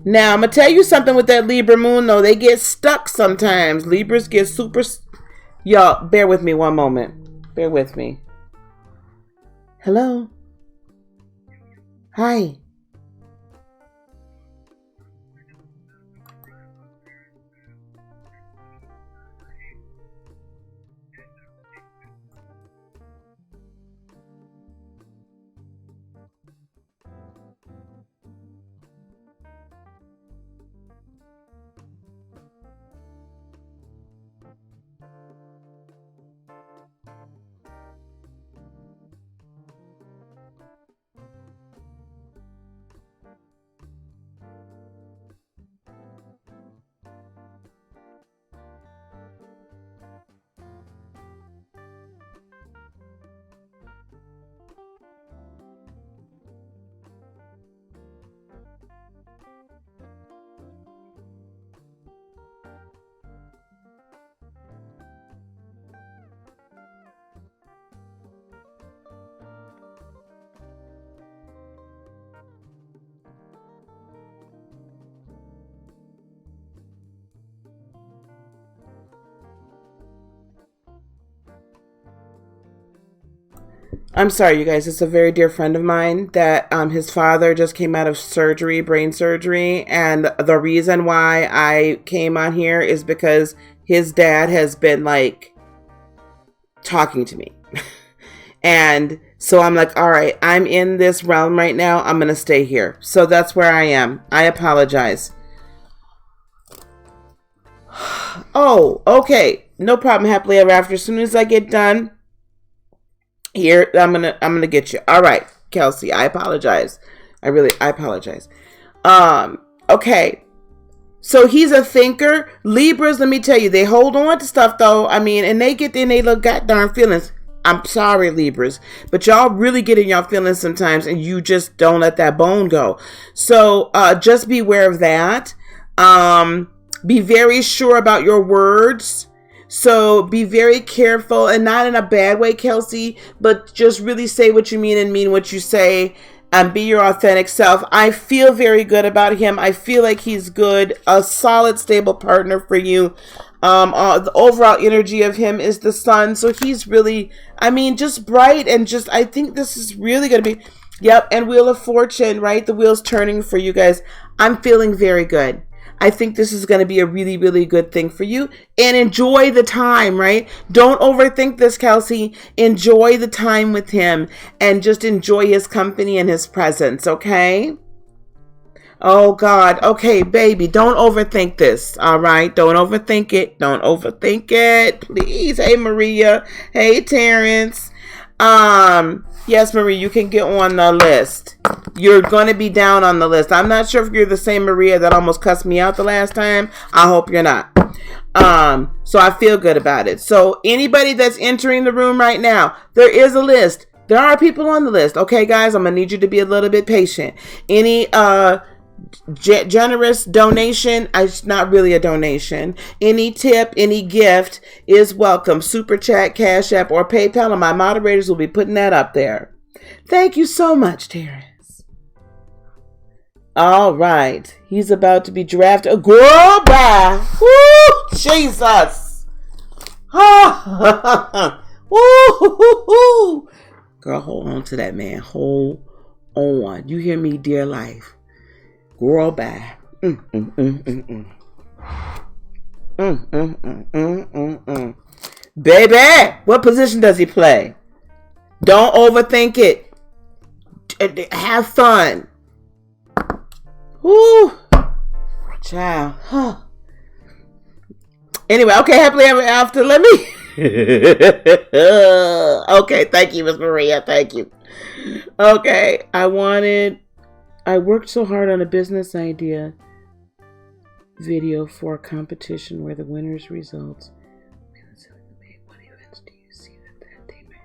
Now, I'm going to tell you something with that Libra moon, though. They get stuck sometimes. Libras get super... Y'all, bear with me one moment. Bear with me. Hello? Hi. I'm sorry, you guys. It's a very dear friend of mine that his father just came out of surgery, brain surgery. And the reason why I came on here is because his dad has been like talking to me. And so I'm like, all right, I'm in this realm right now. I'm going to stay here. So that's where I am. I apologize. Oh, okay. No problem. Happily ever after. As soon as I get done here, I'm gonna get you. All right, Kelsey. I apologize. I apologize. Okay. So he's a thinker. Libras, let me tell you, they hold on to stuff though. I mean, and they get in their little goddamn feelings. I'm sorry, Libras, but y'all really get in y'all feelings sometimes, and you just don't let that bone go. So just beware of that. Be very sure about your words. So be very careful, and not in a bad way, Kelsey, but just really say what you mean and mean what you say, and be your authentic self. I feel very good about him. I feel like he's good, a solid, stable partner for you. The overall energy of him is the sun. So he's really, I mean, just bright, and just, I think this is really going to be, yep. And Wheel of Fortune, right? The wheel's turning for you guys. I'm feeling very good. I think this is going to be a really, really good thing for you. And enjoy the time, right? Don't overthink this, Kelsey. Enjoy the time with him and just enjoy his company and his presence, okay? Oh, God. Okay, baby, don't overthink this, all right? Don't overthink it. Don't overthink it, please. Hey, Maria. Hey, Terrence. Yes, Marie, you can get on the list. You're going to be down on the list. I'm not sure if you're the same Maria that almost cussed me out the last time. I hope you're not. So I feel good about it. So anybody that's entering the room right now, there is a list. There are people on the list. Okay, guys, I'm going to need you to be a little bit patient. Any, generous donation, it's not really a donation. Any tip, any gift is welcome. Super chat, Cash App, or PayPal, and my moderators will be putting that up there. Thank you so much, Terrence. All right, he's about to be drafted. Oh, girl, bye. Woo, Jesus. Woo. Girl, hold on to that, man. Hold on. You hear me, dear life? Girl, bye. Baby, what position does he play? Don't overthink it. Have fun. Woo. Child. Huh. Anyway, okay, happily ever after. Let me. Okay, thank you, Miss Maria. Thank you. Okay, I worked so hard on a business idea video for a competition where the winner's results. What events do you see that day may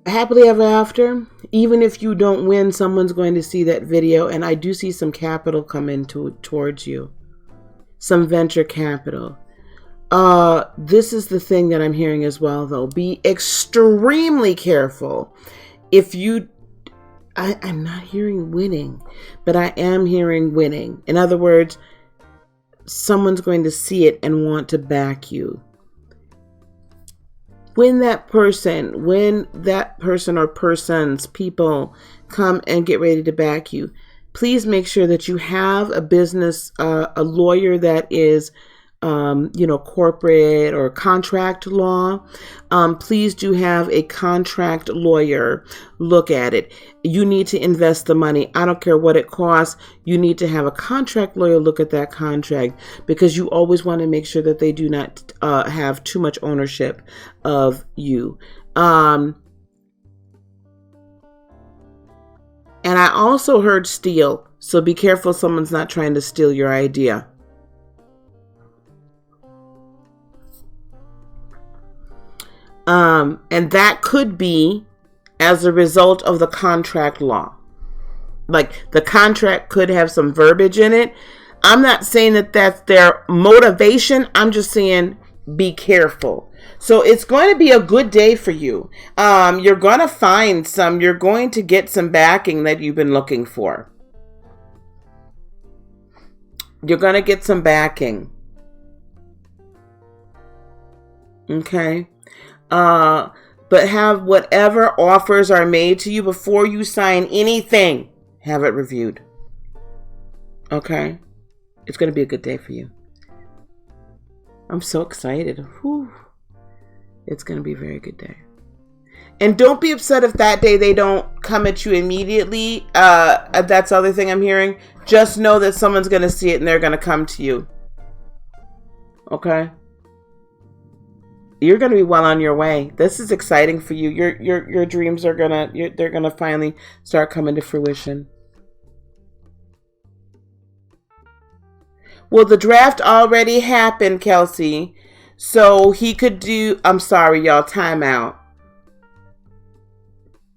Happily ever after, even if you don't win, someone's going to see that video, and I do see some capital come towards you, some venture capital. This is the thing that I'm hearing as well, though. Be extremely careful. If you, I'm not hearing winning, but I am hearing winning. In other words, someone's going to see it and want to back you. When that person or persons, people come and get ready to back you, please make sure that you have a business, a lawyer that is, corporate or contract law. Please do have a contract lawyer look at it. You need to invest the money. I don't care what it costs. You need to have a contract lawyer look at that contract, because you always want to make sure that they do not have too much ownership of you. And I also heard steal. So be careful someone's not trying to steal your idea. And that could be as a result of the contract law. Like, the contract could have some verbiage in it. I'm not saying that that's their motivation. I'm just saying be careful. So it's going to be a good day for you. You're going to you're going to get some backing that you've been looking for. You're going to get some backing. Okay. But have whatever offers are made to you before you sign anything, have it reviewed. Okay. It's going to be a good day for you. I'm so excited. Whew. It's going to be a very good day. And don't be upset if that day they don't come at you immediately. That's the other thing I'm hearing. Just know that someone's going to see it and they're going to come to you. Okay? You're going to be well on your way. This is exciting for you. Your dreams are they're going to finally start coming to fruition. Well, the draft already happened, Kelsey. So he could do, I'm sorry, y'all, time out.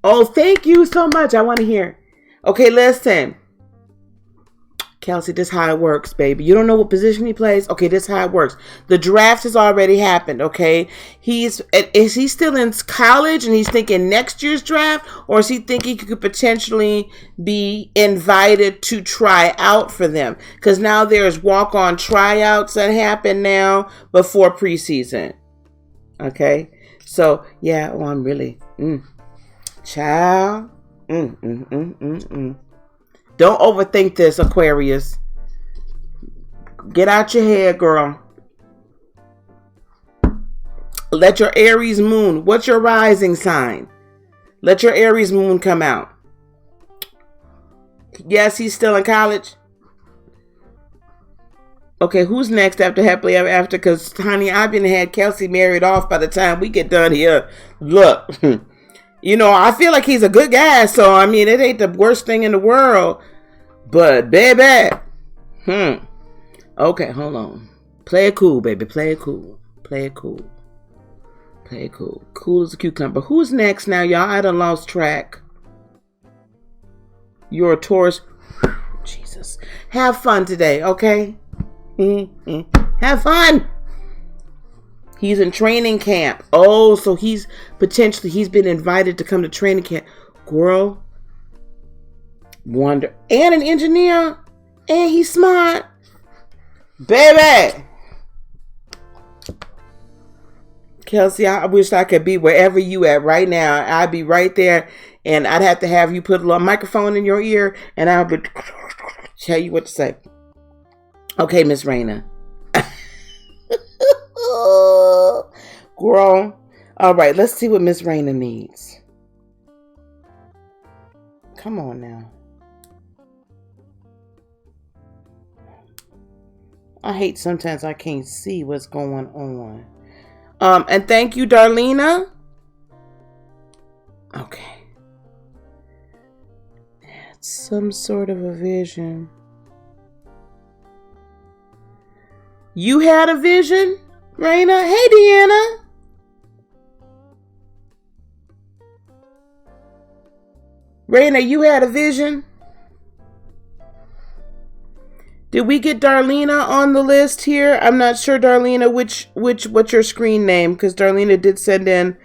Oh, thank you so much. I want to hear. Okay, listen. Kelsey, this is how it works, baby. You don't know what position he plays? Okay, this is how it works. The draft has already happened, okay? Is he still in college and he's thinking next year's draft? Or is he thinking he could potentially be invited to try out for them? Because now there's walk-on tryouts that happen now before preseason. Okay? So, yeah, I'm really... Child. Don't overthink this, Aquarius. Get out your head, girl. Let your Aries moon. What's your rising sign? Let your Aries moon come out. Yes, he's still in college. Okay, who's next after Happily Ever After? Because, honey, I've been had Kelsey married off by the time we get done here. Look. You know, I feel like he's a good guy, so, I mean, it ain't the worst thing in the world. But, baby. Okay, hold on. Play it cool, baby. Play it cool. Play it cool. Play it cool. Cool as a cucumber. Who's next now, y'all? I done lost track. You're a Taurus. Jesus. Have fun today, okay? Have fun. He's in training camp. Oh, so he's been invited to come to training camp. Girl. Wonder. And an engineer. And he's smart. Baby. Kelsey, I wish I could be wherever you at right now. I'd be right there. And I'd have to have you put a little microphone in your ear. And I would tell you what to say. Okay, Miss Raina. Girl. All right, let's see what Miss Raina needs. Come on now. I hate sometimes I can't see what's going on. And thank you, Darlena. Okay. That's some sort of a vision. You had a vision, Raina? Hey, Deanna. Raina, you had a vision? Did we get Darlena on the list here? I'm not sure, Darlena, what's your screen name? Because Darlena did send in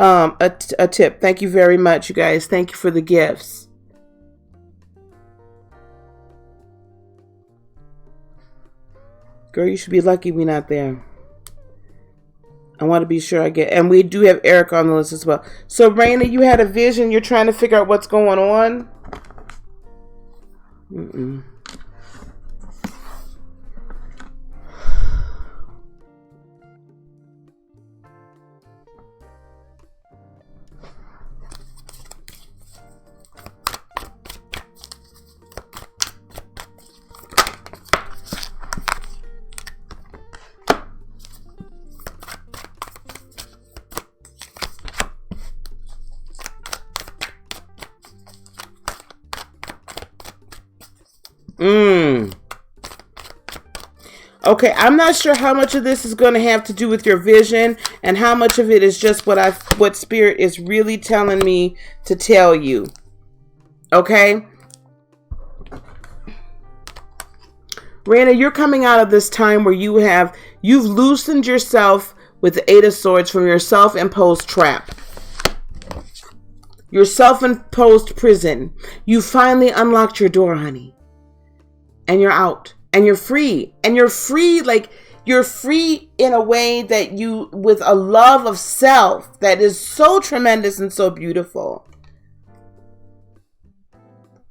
a tip. Thank you very much, you guys. Thank you for the gifts. Girl, you should be lucky we're not there. I want to be sure I get... And we do have Eric on the list as well. So, Raina, you had a vision. You're trying to figure out what's going on? Okay, I'm not sure how much of this is going to have to do with your vision and how much of it is just what Spirit is really telling me to tell you. Okay? Raina, you're coming out of this time where you've loosened yourself with the Eight of Swords from your self-imposed trap. Your self-imposed prison. You finally unlocked your door, honey. And you're out. And you're free. And you're free, like, you're free in a way that with a love of self that is so tremendous and so beautiful.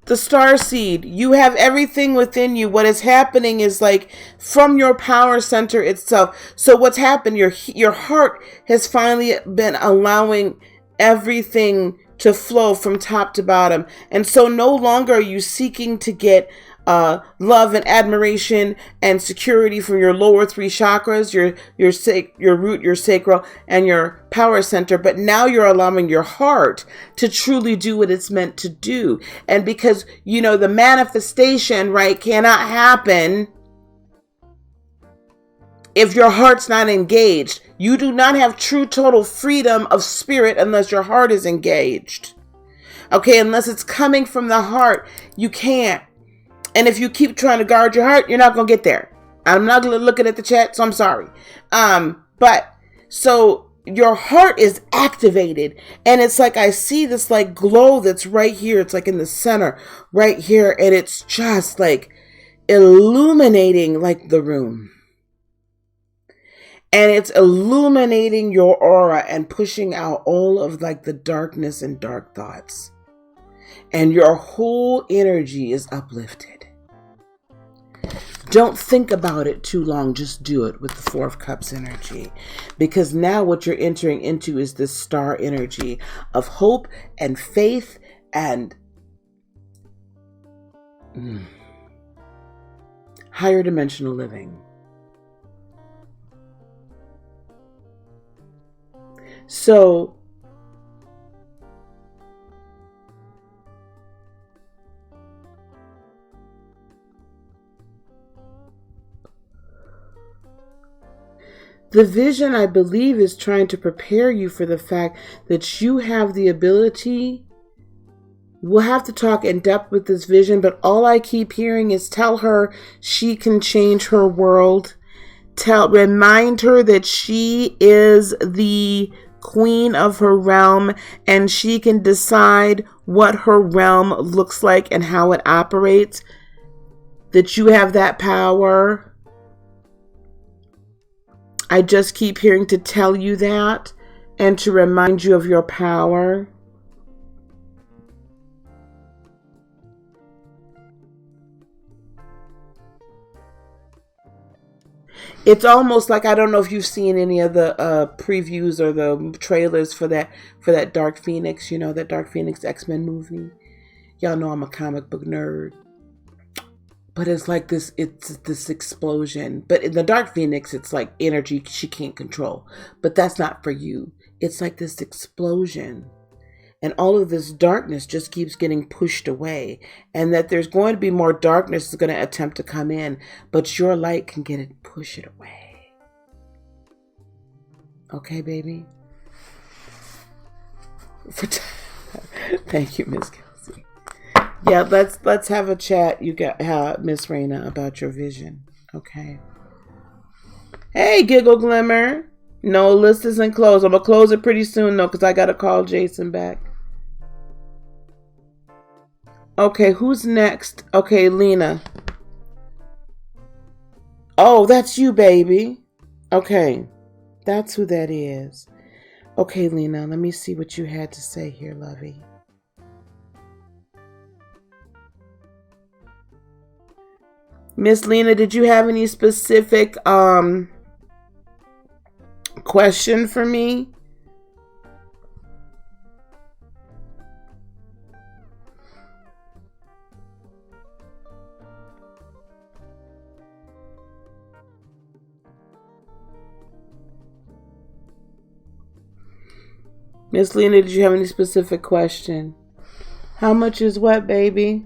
The star seed, you have everything within you. What is happening is like from your power center itself. So what's happened, your heart has finally been allowing everything to flow from top to bottom. And so no longer are you seeking to get love and admiration and security from your lower three chakras, your root, your sacral, and your power center. But now you're allowing your heart to truly do what it's meant to do. And because, the manifestation, right, cannot happen if your heart's not engaged. You do not have true total freedom of spirit unless your heart is engaged. Okay, unless it's coming from the heart, you can't. And if you keep trying to guard your heart, you're not going to get there. I'm not looking at the chat, so I'm sorry. But so your heart is activated, and it's like I see this like glow that's right here. It's like in the center right here, and it's just like illuminating like the room. And it's illuminating your aura and pushing out all of like the darkness and dark thoughts. And your whole energy is uplifted. Don't think about it too long. Just do it with the Four of Cups energy. Because now what you're entering into is this star energy of hope and faith and higher dimensional living. So the vision, I believe, is trying to prepare you for the fact that you have the ability. We'll have to talk in depth with this vision, but all I keep hearing is tell her she can change her world. Remind her that she is the queen of her realm and she can decide what her realm looks like and how it operates. That you have that power. I just keep hearing to tell you that and to remind you of your power. It's almost like, I don't know if you've seen any of the previews or the trailers for that Dark Phoenix, that Dark Phoenix X-Men movie. Y'all know I'm a comic book nerd. But it's like it's this explosion. But in the Dark Phoenix, it's like energy she can't control. But that's not for you. It's like this explosion. And all of this darkness just keeps getting pushed away. And that there's going to be more darkness that's going to attempt to come in. But your light can push it away. Okay, baby? Thank you, Miss Kelsey. Yeah, let's have a chat. You got Miss Raina about your vision. Okay. Hey, Giggle Glimmer. No, list isn't closed. I'm gonna close it pretty soon though, because I gotta call Jason back. Okay, who's next? Okay, Lena. Oh, that's you, baby. Okay, that's who that is. Okay, Lena, let me see what you had to say here, lovey. Miss Lena, did you have any specific question for me? Miss Lena, did you have any specific question? How much is what, baby?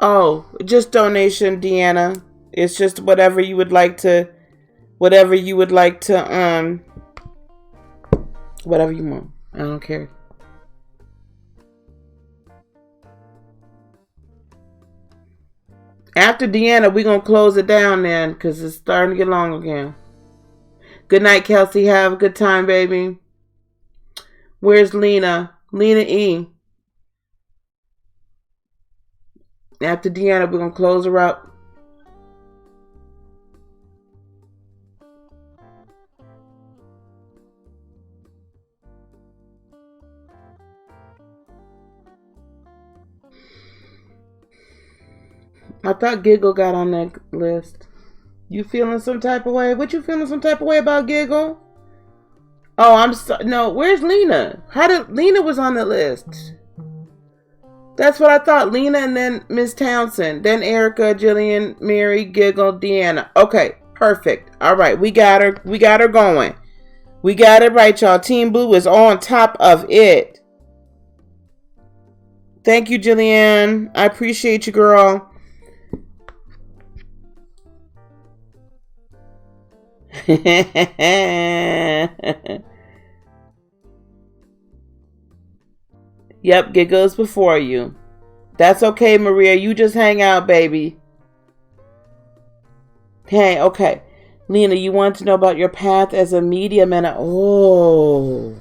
Oh, just donation, Deanna. It's just whatever you would like to, whatever you want. I don't care. After Deanna, we're going to close it down then because it's starting to get long again. Good night, Kelsey. Have a good time, baby. Where's Lena? Lena E. After Deanna, we're going to close her up. I thought Giggle got on that list. You feeling some type of way? What you feeling some type of way about, Giggle? Oh, I'm sorry. No, where's Lena? Lena was on the list? That's what I thought. Lena and then Miss Townsend. Then Erica, Jillian, Mary, Giggle, Deanna. Okay, perfect. All right, we got her. We got her going. We got it right, y'all. Team Blue is on top of it. Thank you, Jillian. I appreciate you, girl. Yep, Giggles before you. That's okay, Maria. You just hang out, baby. Hey, okay. Lena, you want to know about your path as a medium and oh.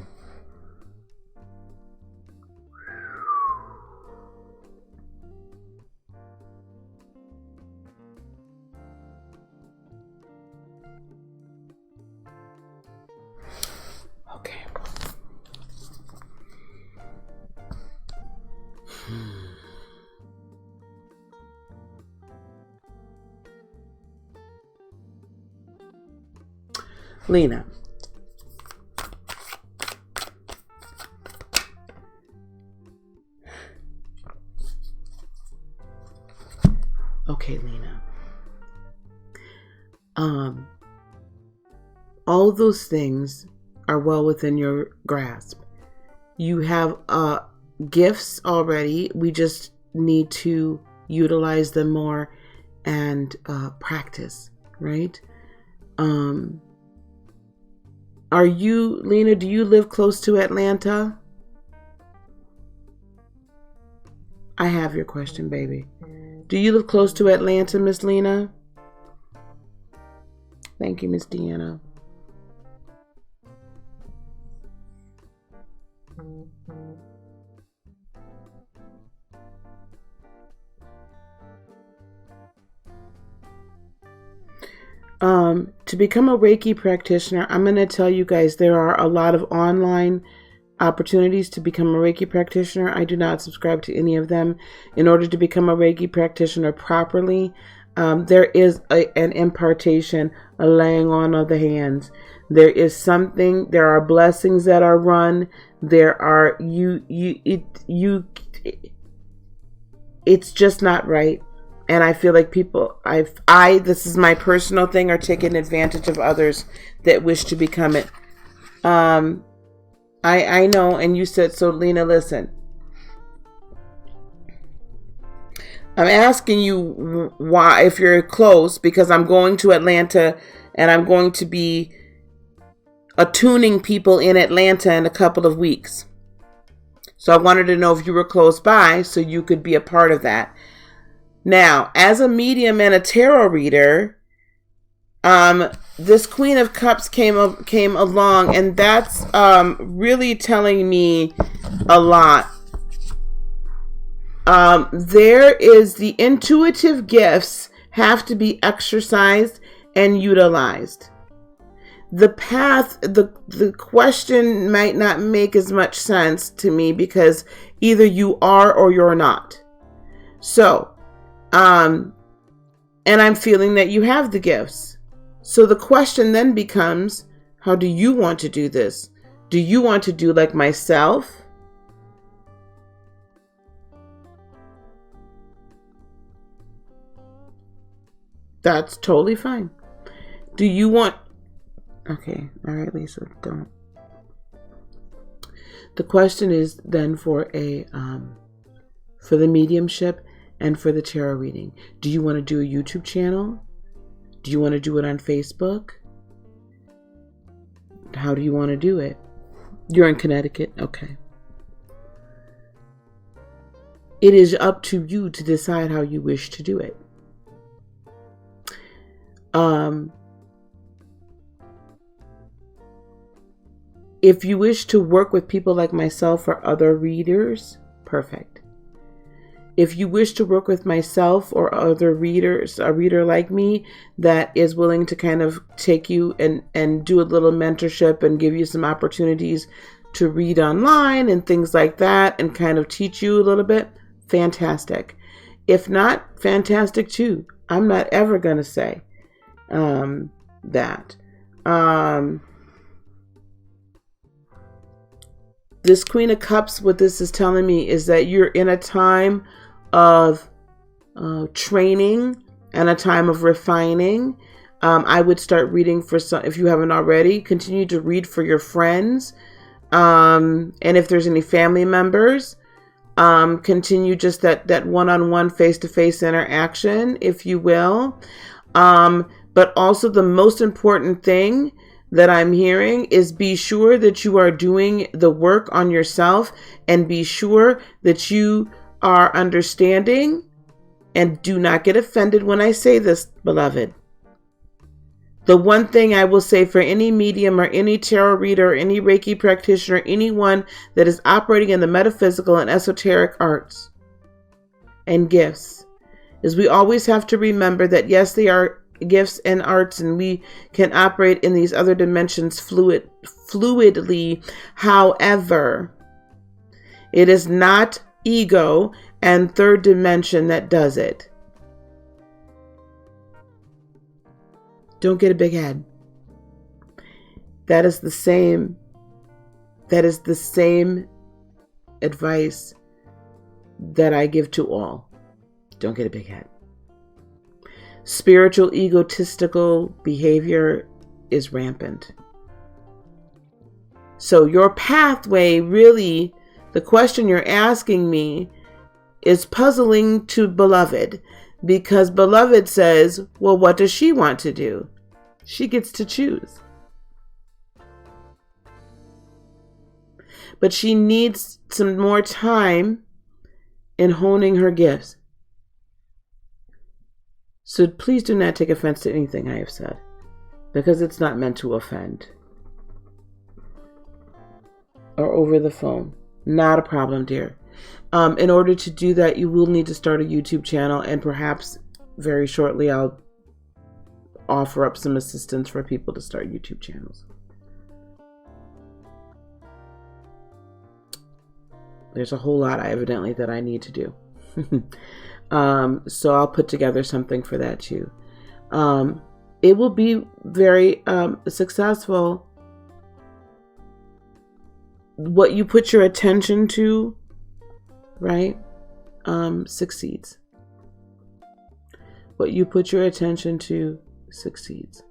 Lena. Okay, Lena. All those things are well within your grasp. You have gifts already. We just need to utilize them more and practice, right? Are you, Lena, do you live close to Atlanta? I have your question, baby. Do you live close to Atlanta, Miss Lena? Thank you, Miss Deanna. To become a Reiki practitioner, I'm going to tell you guys there are a lot of online opportunities to become a Reiki practitioner. I do not subscribe to any of them. In order to become a Reiki practitioner properly, there is an impartation, a laying on of the hands. There is something, there are blessings that are run. There are, it's just not right. And I feel like people, this is my personal thing, are taking advantage of others that wish to become it. I know, and you said, so Lena, listen. I'm asking you why, if you're close, because I'm going to Atlanta and I'm going to be attuning people in Atlanta in a couple of weeks. So I wanted to know if you were close by so you could be a part of that. Now, as a medium and a tarot reader, this Queen of Cups came along, and that's really telling me a lot. There is the intuitive gifts have to be exercised and utilized. The path, the question might not make as much sense to me because either you are or you're not. So, and I'm feeling that you have the gifts. So the question then becomes, how do you want to do this? Do you want to do like myself? That's totally fine. Do you want... Okay, all right, Lisa, don't. The question is then for the mediumship and for the tarot reading. Do you want to do a YouTube channel? Do you want to do it on Facebook? How do you want to do it? You're in Connecticut? Okay. It is up to you to decide how you wish to do it. If you wish to work with people like myself or other readers, perfect. If you wish to work with myself or other readers, a reader like me that is willing to kind of take you and do a little mentorship and give you some opportunities to read online and things like that and kind of teach you a little bit, fantastic. If not, fantastic too. I'm not ever going to say that. This Queen of Cups, what this is telling me is that you're in a time of training and a time of refining. I would start reading for some, if you haven't already, continue to read for your friends. And if there's any family members, continue just that one-on-one face-to-face interaction, if you will. But also the most important thing that I'm hearing is be sure that you are doing the work on yourself and be sure that you are understanding, and do not get offended when I say this, beloved. The one thing I will say for any medium or any tarot reader or any Reiki practitioner, anyone that is operating in the metaphysical and esoteric arts and gifts, is we always have to remember that yes, they are gifts and arts and we can operate in these other dimensions fluidly. However, it is not ego and third dimension that does it. Don't get a big head. That is the same advice that I give to all. Don't get a big head. Spiritual egotistical behavior is rampant. So your pathway, really, the question you're asking me is puzzling to Beloved, because Beloved says, well, what does she want to do? She gets to choose. But she needs some more time in honing her gifts. So please do not take offense to anything I have said, because it's not meant to offend. Or over the phone. Not a problem, dear. In order to do that, you will need to start a YouTube channel, and perhaps very shortly I'll offer up some assistance for people to start YouTube channels. There's a whole lot, evidently, that I need to do. So I'll put together something for that too. It will be very successful. What you put your attention to, right, succeeds. What you put your attention to succeeds.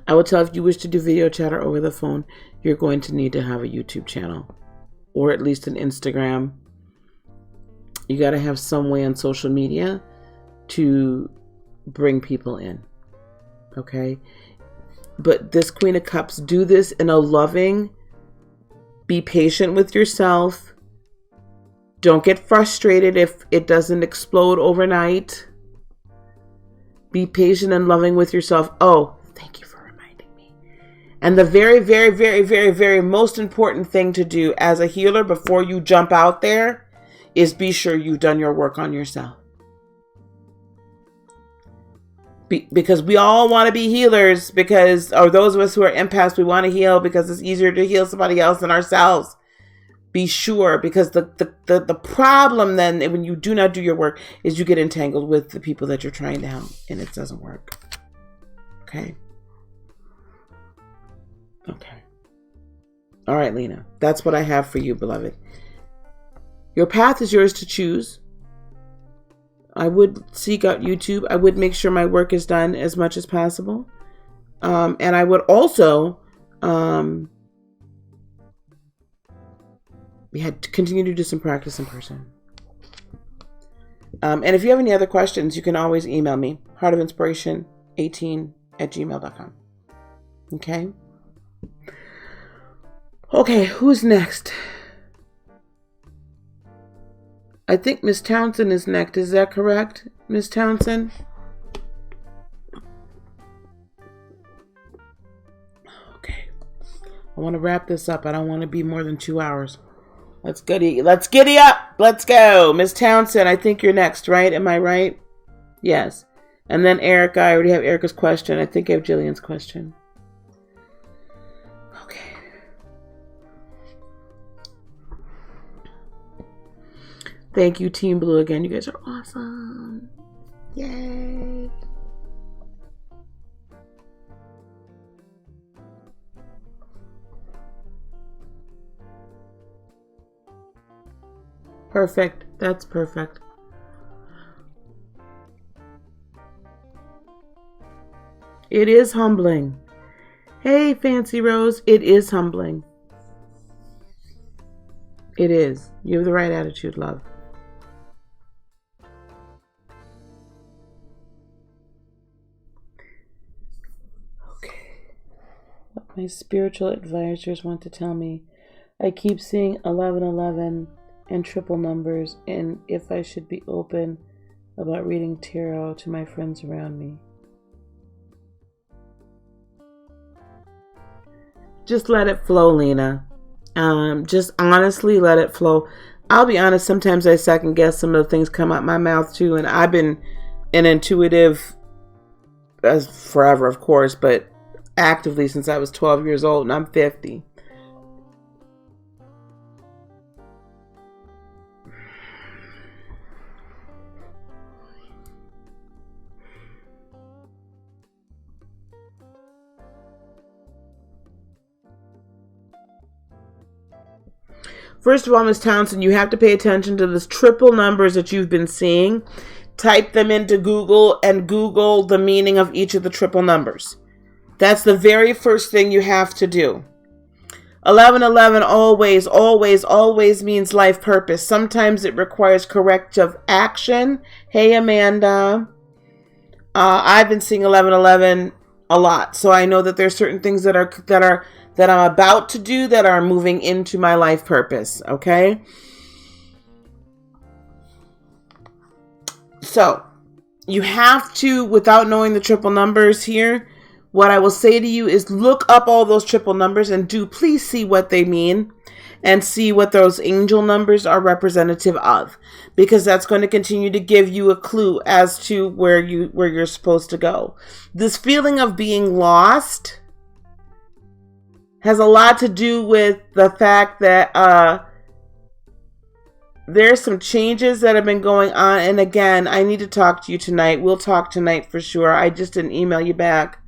I will tell, if you wish to do video chat or over the phone, you're going to need to have a YouTube channel, or at least an Instagram. You got to have some way on social media to bring people in. Okay? But this Queen of Cups, do this in a loving, be patient with yourself. Don't get frustrated if it doesn't explode overnight. Be patient and loving with yourself. Oh, thank you for reminding me. And the very, very, very, very, very most important thing to do as a healer before you jump out there is be sure you've done your work on yourself. Because we all want to be healers, or those of us who are empaths, we want to heal because it's easier to heal somebody else than ourselves. Be sure, because the problem then, when you do not do your work, is you get entangled with the people that you're trying to help, and it doesn't work. Okay? Okay. All right, Lena. That's what I have for you, beloved. Your path is yours to choose. I would seek out YouTube. I would make sure my work is done as much as possible. And I would also continue to do some practice in person. And if you have any other questions, you can always email me, heartofinspiration18@gmail.com. Okay? Okay, who's next? I think Miss Townsend is next. Is that correct, Miss Townsend? I want to wrap this up. I don't want to be more than 2 hours. Let's giddy up. Let's go. Miss Townsend, I think you're next, right? Am I right? Yes. And then Erica, I already have Erica's question. I think I have Jillian's question. Okay. Thank you, Team Blue, again. You guys are awesome. Yay. Perfect. That's perfect. It is humbling. Hey, Fancy Rose. It is humbling. It is. You have the right attitude, love. Okay. What my spiritual advisors want to tell me. I keep seeing 1111 and triple numbers, and if I should be open about reading tarot to my friends around me. Just let it flow, Lena. Just honestly let it flow. I'll be honest, sometimes I second guess some of the things come out my mouth too, and I've been an intuitive as forever, of course, but actively since I was 12 years old, and I'm 50. First of all, Miss Townsend, you have to pay attention to this triple numbers that you've been seeing. Type them into Google and Google the meaning of each of the triple numbers. That's the very first thing you have to do. 1111 always, always, always means life purpose. Sometimes it requires corrective action. Hey, Amanda. I've been seeing 1111 a lot, so I know that there's certain things that I'm about to do that are moving into my life purpose, okay? So, you have to, without knowing the triple numbers here, what I will say to you is look up all those triple numbers and do please see what they mean and see what those angel numbers are representative of, because that's going to continue to give you a clue as to where you're supposed to go. This feeling of being lost has a lot to do with the fact that there's some changes that have been going on. And again, I need to talk to you tonight. We'll talk tonight for sure. I just didn't email you back.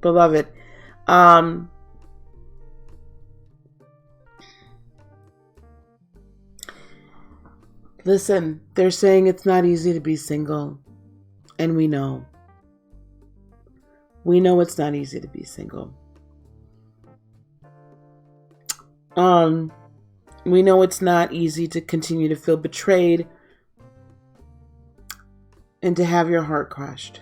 Beloved. Listen, they're saying it's not easy to be single. And we know. We know it's not easy to be single. We know it's not easy to continue to feel betrayed and to have your heart crushed.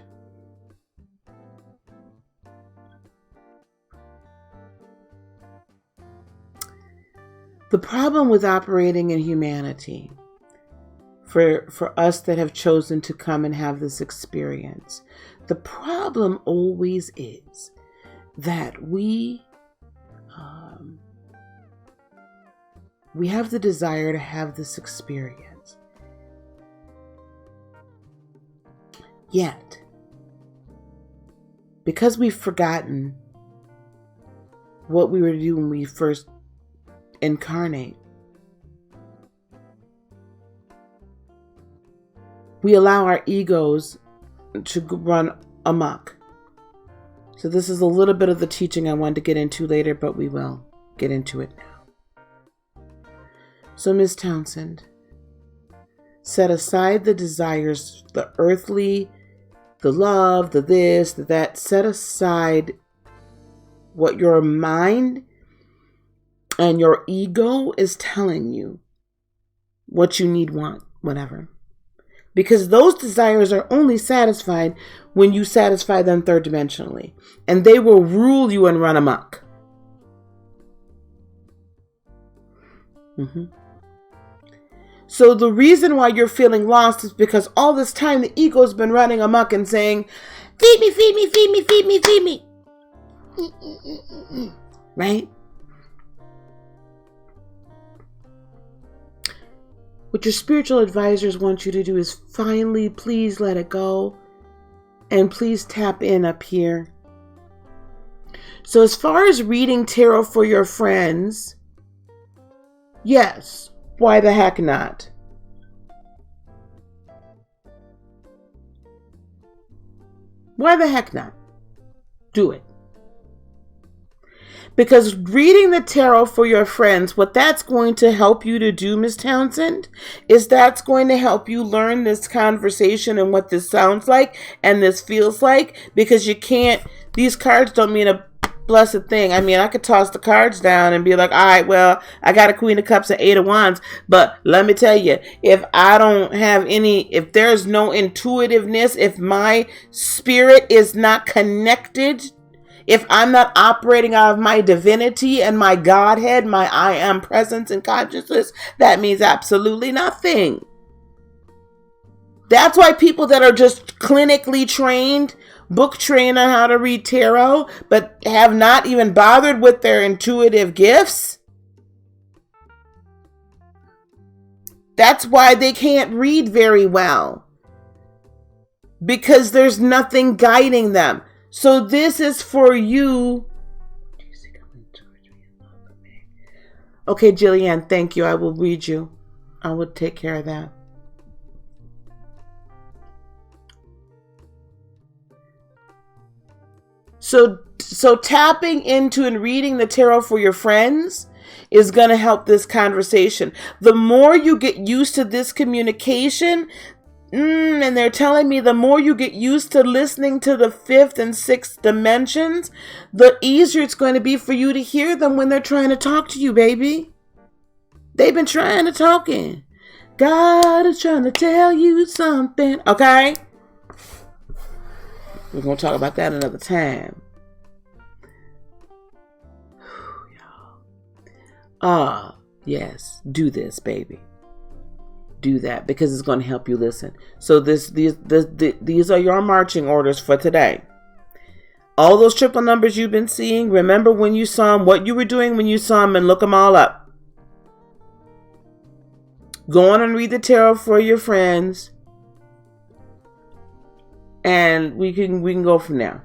The problem with operating in humanity, for us that have chosen to come and have this experience, the problem always is that we have the desire to have this experience. Yet, because we've forgotten what we were to do when we first incarnate, we allow our egos to run amok. So this is a little bit of the teaching I wanted to get into later, but we will get into it now. So, Ms. Townsend, set aside the desires, the earthly, the love, the this, the that. Set aside what your mind and your ego is telling you, what you need, want, whatever. Because those desires are only satisfied when you satisfy them third dimensionally. And they will rule you and run amok. So the reason why you're feeling lost is because all this time the ego's been running amok and saying, Feed me, feed me, feed me, feed me, feed me. Right? What your spiritual advisors want you to do is finally, please let it go. And please tap in up here. So as far as reading tarot for your friends, yes, why the heck not? Why the heck not? Do it. Because reading the tarot for your friends, what that's going to help you to do, Miss Townsend, is that's going to help you learn this conversation and what this sounds like and this feels like, because you can't, these cards don't mean a blessed thing. I mean, I could toss the cards down and be like, all right, well, I got a Queen of Cups and Eight of Wands, but let me tell you, if I don't have any, if there's no intuitiveness, if my spirit is not connected, if I'm not operating out of my divinity and my Godhead, my I am presence and consciousness, that means absolutely nothing. That's why people that are just clinically trained, book trained on how to read tarot, but have not even bothered with their intuitive gifts, that's why they can't read very well. Because there's nothing guiding them. So this is for you. Okay, Jillian, thank you. I will read you. I will take care of that. So tapping into and reading the tarot for your friends is going to help this conversation. The more you get used to this communication, and they're telling me the more you get used to listening to the fifth and sixth dimensions, the easier it's going to be for you to hear them when they're trying to talk to you, baby. They've been trying to talk in. God is trying to tell you something. Okay? We're going to talk about that another time. Yes. Do this, baby. Do that because it's going to help you listen. So these are your marching orders for today. All those triple numbers you've been seeing, remember when you saw them, what you were doing when you saw them, and look them all up. Go on and read the tarot for your friends, and we can go from there.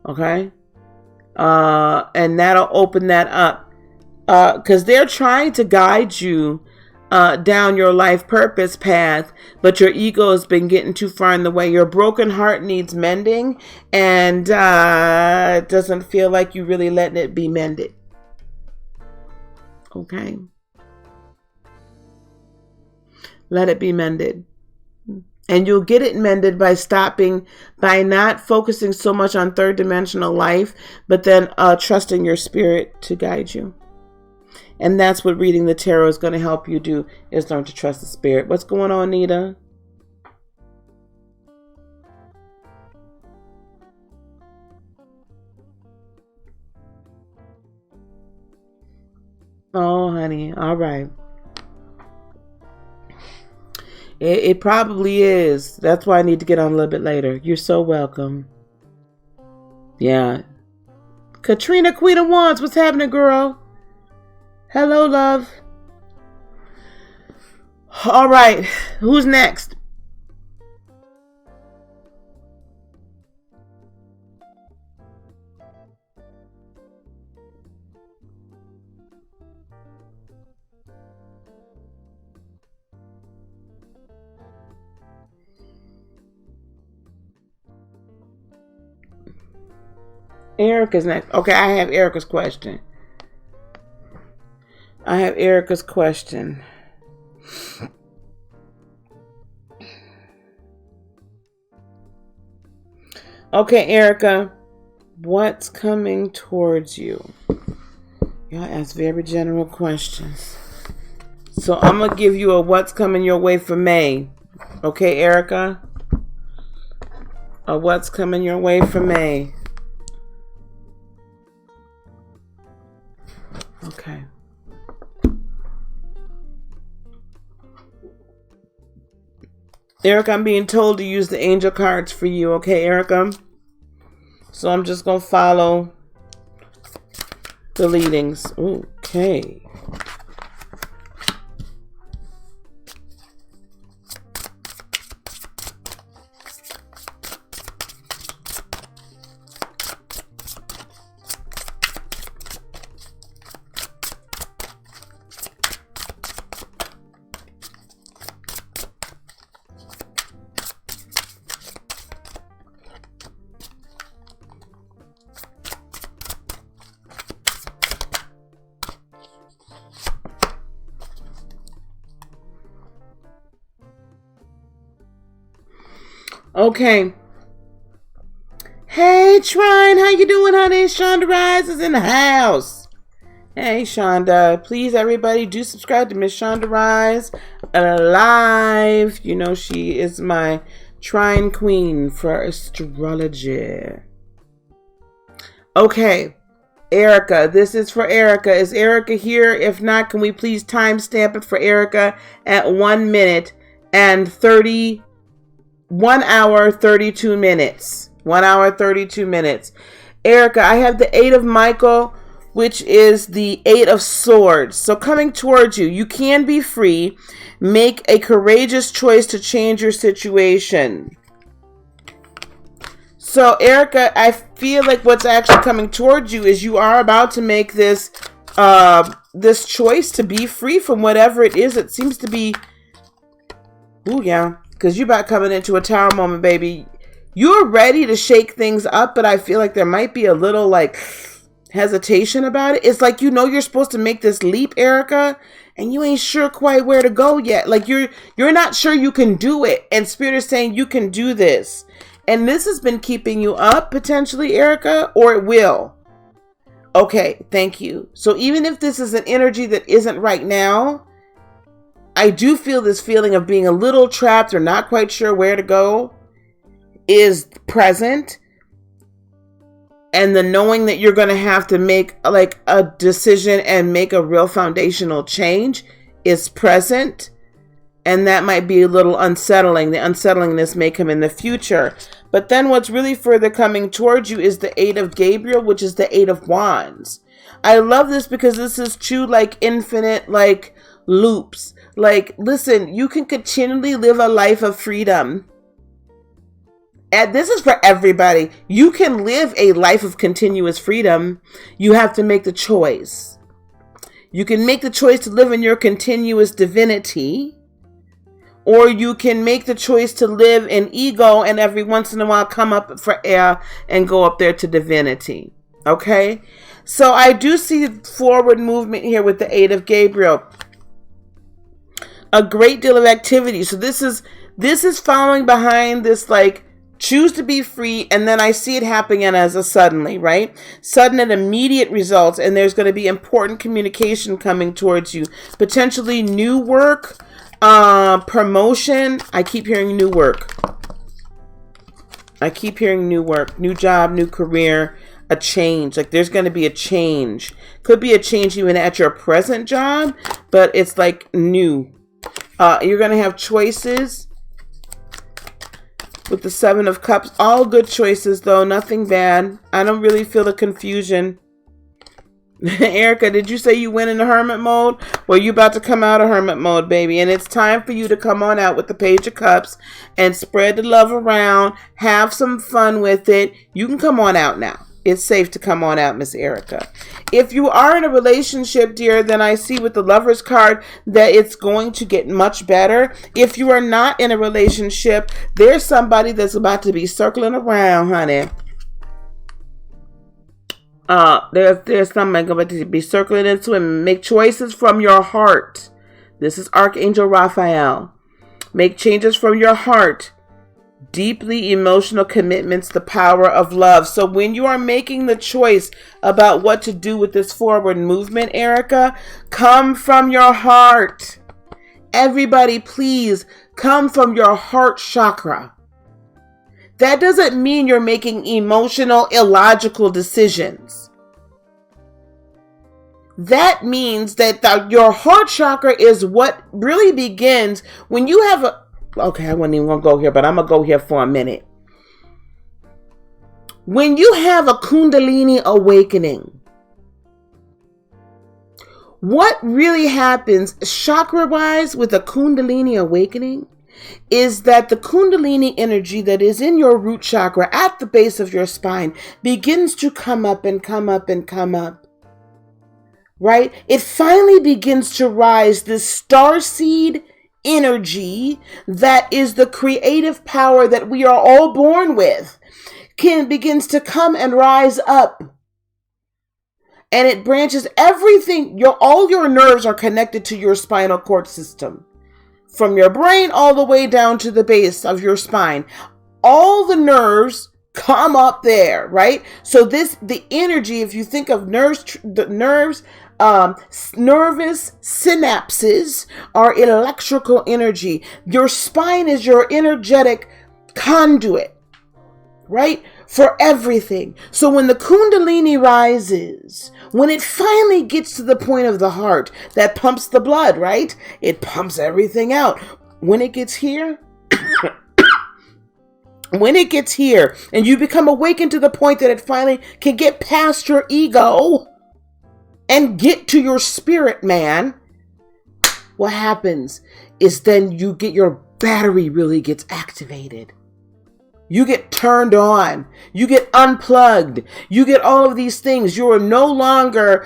Okay? And that'll open that up. Because they're trying to guide you down your life purpose path, but your ego has been getting too far in the way. Your broken heart needs mending, and it doesn't feel like you really letting it be mended. Okay? Let it be mended. And you'll get it mended by not focusing so much on third dimensional life, but then trusting your spirit to guide you. And that's what reading the tarot is going to help you do, is learn to trust the spirit. What's going on, Nita? Oh, honey. All right. It probably is. That's why I need to get on a little bit later. You're so welcome. Yeah. Katrina, Queen of Wands, what's happening, girl? Hello, love. All right. Who's next? Erica's next. Okay, I have Erica's question. Okay, Erica, what's coming towards you? Y'all ask very general questions. So I'm going to give you a what's coming your way for May. Okay, Erica? A what's coming your way for May. Okay. Erica, I'm being told to use the angel cards for you. Okay, Erica? So I'm just going to follow the leadings. Okay. Okay. Hey, Trine, how you doing, honey? Shonda Rise is in the house. Hey, Shonda. Please, everybody, do subscribe to Miss Shonda Rise Live. You know, she is my Trine queen for astrology. Okay. Erica, this is for Erica. Is Erica here? If not, can we please timestamp it for Erica at 1 minute and 1 hour, 32 minutes. 1 hour, 32 minutes. Erica, I have the 8 of Michael, which is the 8 of Swords. So coming towards you, you can be free. Make a courageous choice to change your situation. So Erica, I feel like what's actually coming towards you is you are about to make this this choice to be free from whatever it is. It seems to be, ooh, yeah. Because you're about coming into a tower moment, baby. You're ready to shake things up, but I feel like there might be a little, like, hesitation about it. It's like, you know, you're supposed to make this leap, Erica, and you ain't sure quite where to go yet. Like, you're not sure you can do it. And Spirit is saying you can do this. And this has been keeping you up, potentially, Erica, or it will. Okay, thank you. So even if this is an energy that isn't right now, I do feel this feeling of being a little trapped or not quite sure where to go is present. And the knowing that you're going to have to make like a decision and make a real foundational change is present. And that might be a little unsettling. The unsettlingness may come in the future. But then what's really further coming towards you is the 8 of Gabriel, which is the 8 of Wands. I love this because this is true, like infinite, like loops. Like, listen, you can continually live a life of freedom. And this is for everybody. You can live a life of continuous freedom. You have to make the choice. You can make the choice to live in your continuous divinity. Or you can make the choice to live in ego and every once in a while come up for air and go up there to divinity. Okay? So I do see forward movement here with the 8 of Gabriel. A great deal of activity. So this is following behind this, like, choose to be free, and then I see it happening as a suddenly, right? Sudden and immediate results, and there's going to be important communication coming towards you. Potentially new work, promotion. I keep hearing new work. I keep hearing new work, new job, new career, a change. Like there's going to be a change. Could be a change even at your present job, but it's like new. You're going to have choices with the 7 of Cups. All good choices, though. Nothing bad. I don't really feel the confusion. Erica, did you say you went into hermit mode? Well, you about to come out of hermit mode, baby. And it's time for you to come on out with the Page of Cups and spread the love around. Have some fun with it. You can come on out now. It's safe to come on out, Miss Erica. If you are in a relationship, dear, then I see with the Lovers card that it's going to get much better. If you are not in a relationship, there's somebody that's about to be circling around, honey. There's somebody going to be circling into and make choices from your heart. This is Archangel Raphael. Make changes from your heart. Deeply emotional commitments, the power of love. So when you are making the choice about what to do with this forward movement, Erica, come from your heart. Everybody, please come from your heart chakra. That doesn't mean you're making emotional, illogical decisions. That means that your heart chakra is what really begins when you have Okay, I wasn't even going to go here, but I'm going to go here for a minute. When you have a Kundalini awakening, what really happens chakra-wise with a Kundalini awakening is that the Kundalini energy that is in your root chakra at the base of your spine begins to come up and come up and come up. Right? It finally begins to rise, this starseed energy that is the creative power that we are all born with, begins to come and rise up. And it branches everything. All your nerves are connected to your spinal cord system. From your brain all the way down to the base of your spine. All the nerves come up there, right? So the energy, if you think of nerves, nervous synapses are electrical energy. Your spine is your energetic conduit, right? For everything. So when the Kundalini rises, when it finally gets to the point of the heart that pumps the blood, right? It pumps everything out. When it gets here, when it gets here and you become awakened to the point that it finally can get past your ego and get to your spirit, man, what happens is then your battery really gets activated. You get turned on. You get unplugged. You get all of these things. You are no longer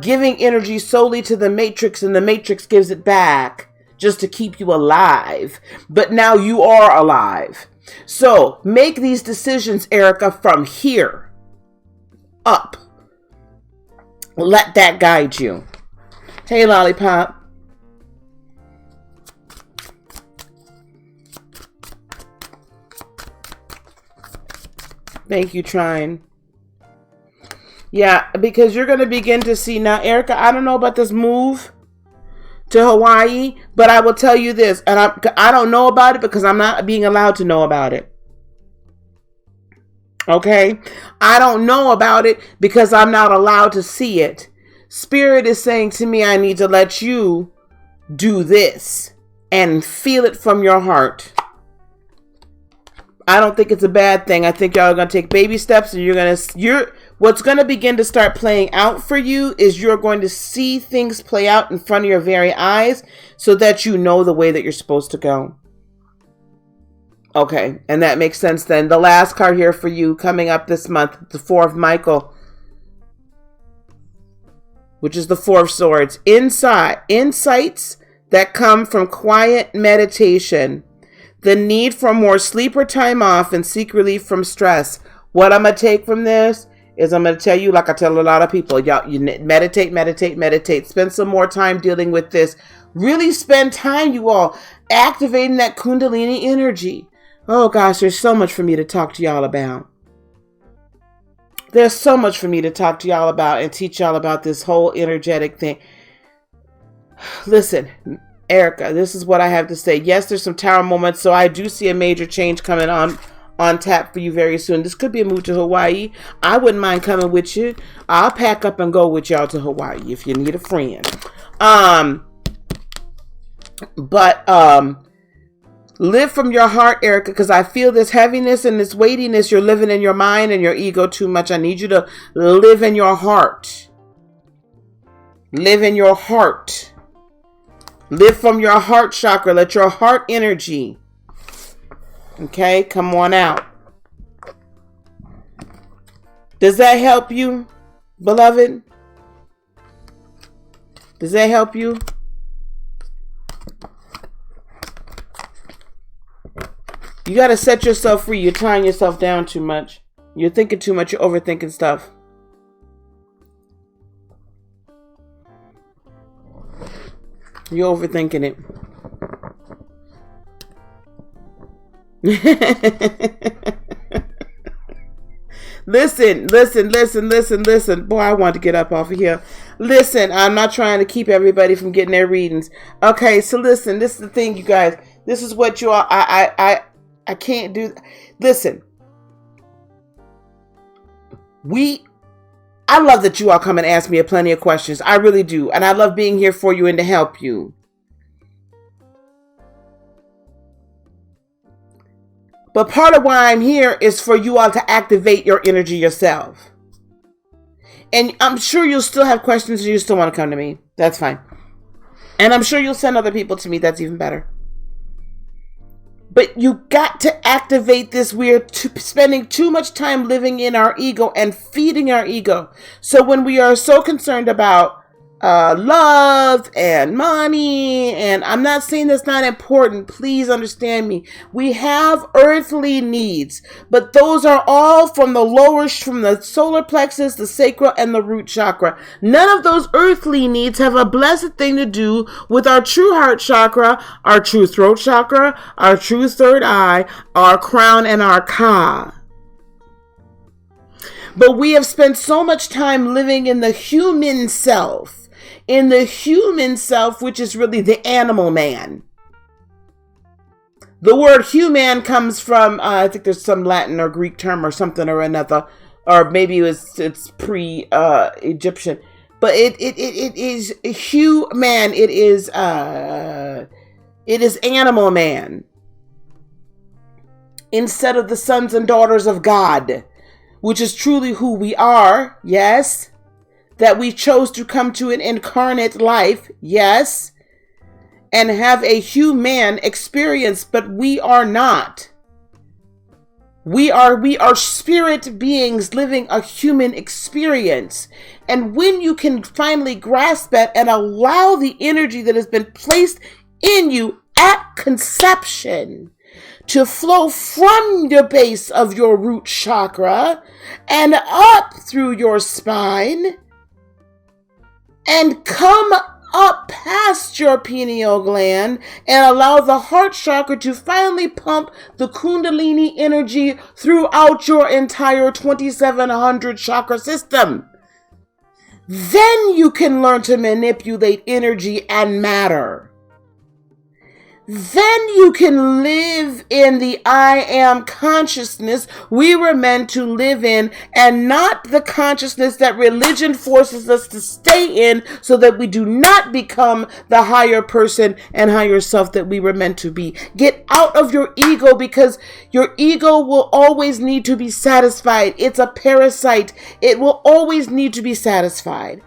giving energy solely to the matrix, and the matrix gives it back just to keep you alive. But now you are alive. So make these decisions, Erica, from here up. Let that guide you. Hey, Lollipop. Thank you, Trine. Yeah, because you're going to begin to see now, Erica, I don't know about this move to Hawaii, but I will tell you this, and I don't know about it because I'm not being allowed to know about it. Okay? I don't know about it because I'm not allowed to see it. Spirit is saying to me, I need to let you do this and feel it from your heart. I don't think it's a bad thing. I think y'all are going to take baby steps, and what's going to begin to start playing out for you is you're going to see things play out in front of your very eyes so that you know the way that you're supposed to go. Okay. And that makes sense then. The last card here for you coming up this month, the Four of Michael, which is the Four of Swords. Insights that come from quiet meditation. The need for more sleep or time off and seek relief from stress. What I'm going to take from this is I'm going to tell you, like I tell a lot of people, y'all, you meditate. Spend some more time dealing with this. Really spend time, you all, activating that Kundalini energy. Oh gosh, there's so much for me to talk to y'all about. There's so much for me to talk to y'all about and teach y'all about this whole energetic thing. Listen, Erica, this is what I have to say. Yes, there's some tower moments, so I do see a major change coming on tap for you very soon. This could be a move to Hawaii. I wouldn't mind coming with you. I'll pack up and go with y'all to Hawaii if you need a friend. Live from your heart, Erica, because I feel this heaviness and this weightiness. You're living in your mind and your ego too much. I need you to live in your heart. Live in your heart. Live from your heart chakra. Let your heart energy, okay, come on out. Does that help you, beloved? Does that help you? You got to set yourself free. You're tying yourself down too much. You're thinking too much. You're overthinking stuff. You're overthinking it. Listen. Boy, I want to get up off of here. Listen, I'm not trying to keep everybody from getting their readings. Okay, so listen, this is the thing, you guys. This is what you are. I can't do. Listen. I love that you all come and ask me plenty of questions. I really do. And I love being here for you and to help you. But part of why I'm here is for you all to activate your energy yourself. And I'm sure you'll still have questions and you still want to come to me. That's fine. And I'm sure you'll send other people to me. That's even better. But you got to activate this. We're spending too much time living in our ego and feeding our ego. So when we are so concerned about love and money, and I'm not saying that's not important. Please understand me. We have earthly needs, but those are all from the solar plexus, the sacral, and the root chakra. None of those earthly needs have a blessed thing to do with our true heart chakra, our true throat chakra, our true third eye, our crown, and our ka. But we have spent so much time living in the human self. In the human self, which is really the animal man. The word human comes from, I think there's some Latin or Greek term or something or another, or maybe it's pre-Egyptian. But it is human. It is animal man. Instead of the sons and daughters of God, which is truly who we are, yes. That we chose to come to an incarnate life, yes, and have a human experience, but we are not. We are spirit beings living a human experience. And when you can finally grasp that and allow the energy that has been placed in you at conception to flow from the base of your root chakra and up through your spine, and come up past your pineal gland and allow the heart chakra to finally pump the kundalini energy throughout your entire 2700 chakra system. Then you can learn to manipulate energy and matter. Then you can live in the I am consciousness we were meant to live in, and not the consciousness that religion forces us to stay in so that we do not become the higher person and higher self that we were meant to be. Get out of your ego, because your ego will always need to be satisfied. It's a parasite. It will always need to be satisfied.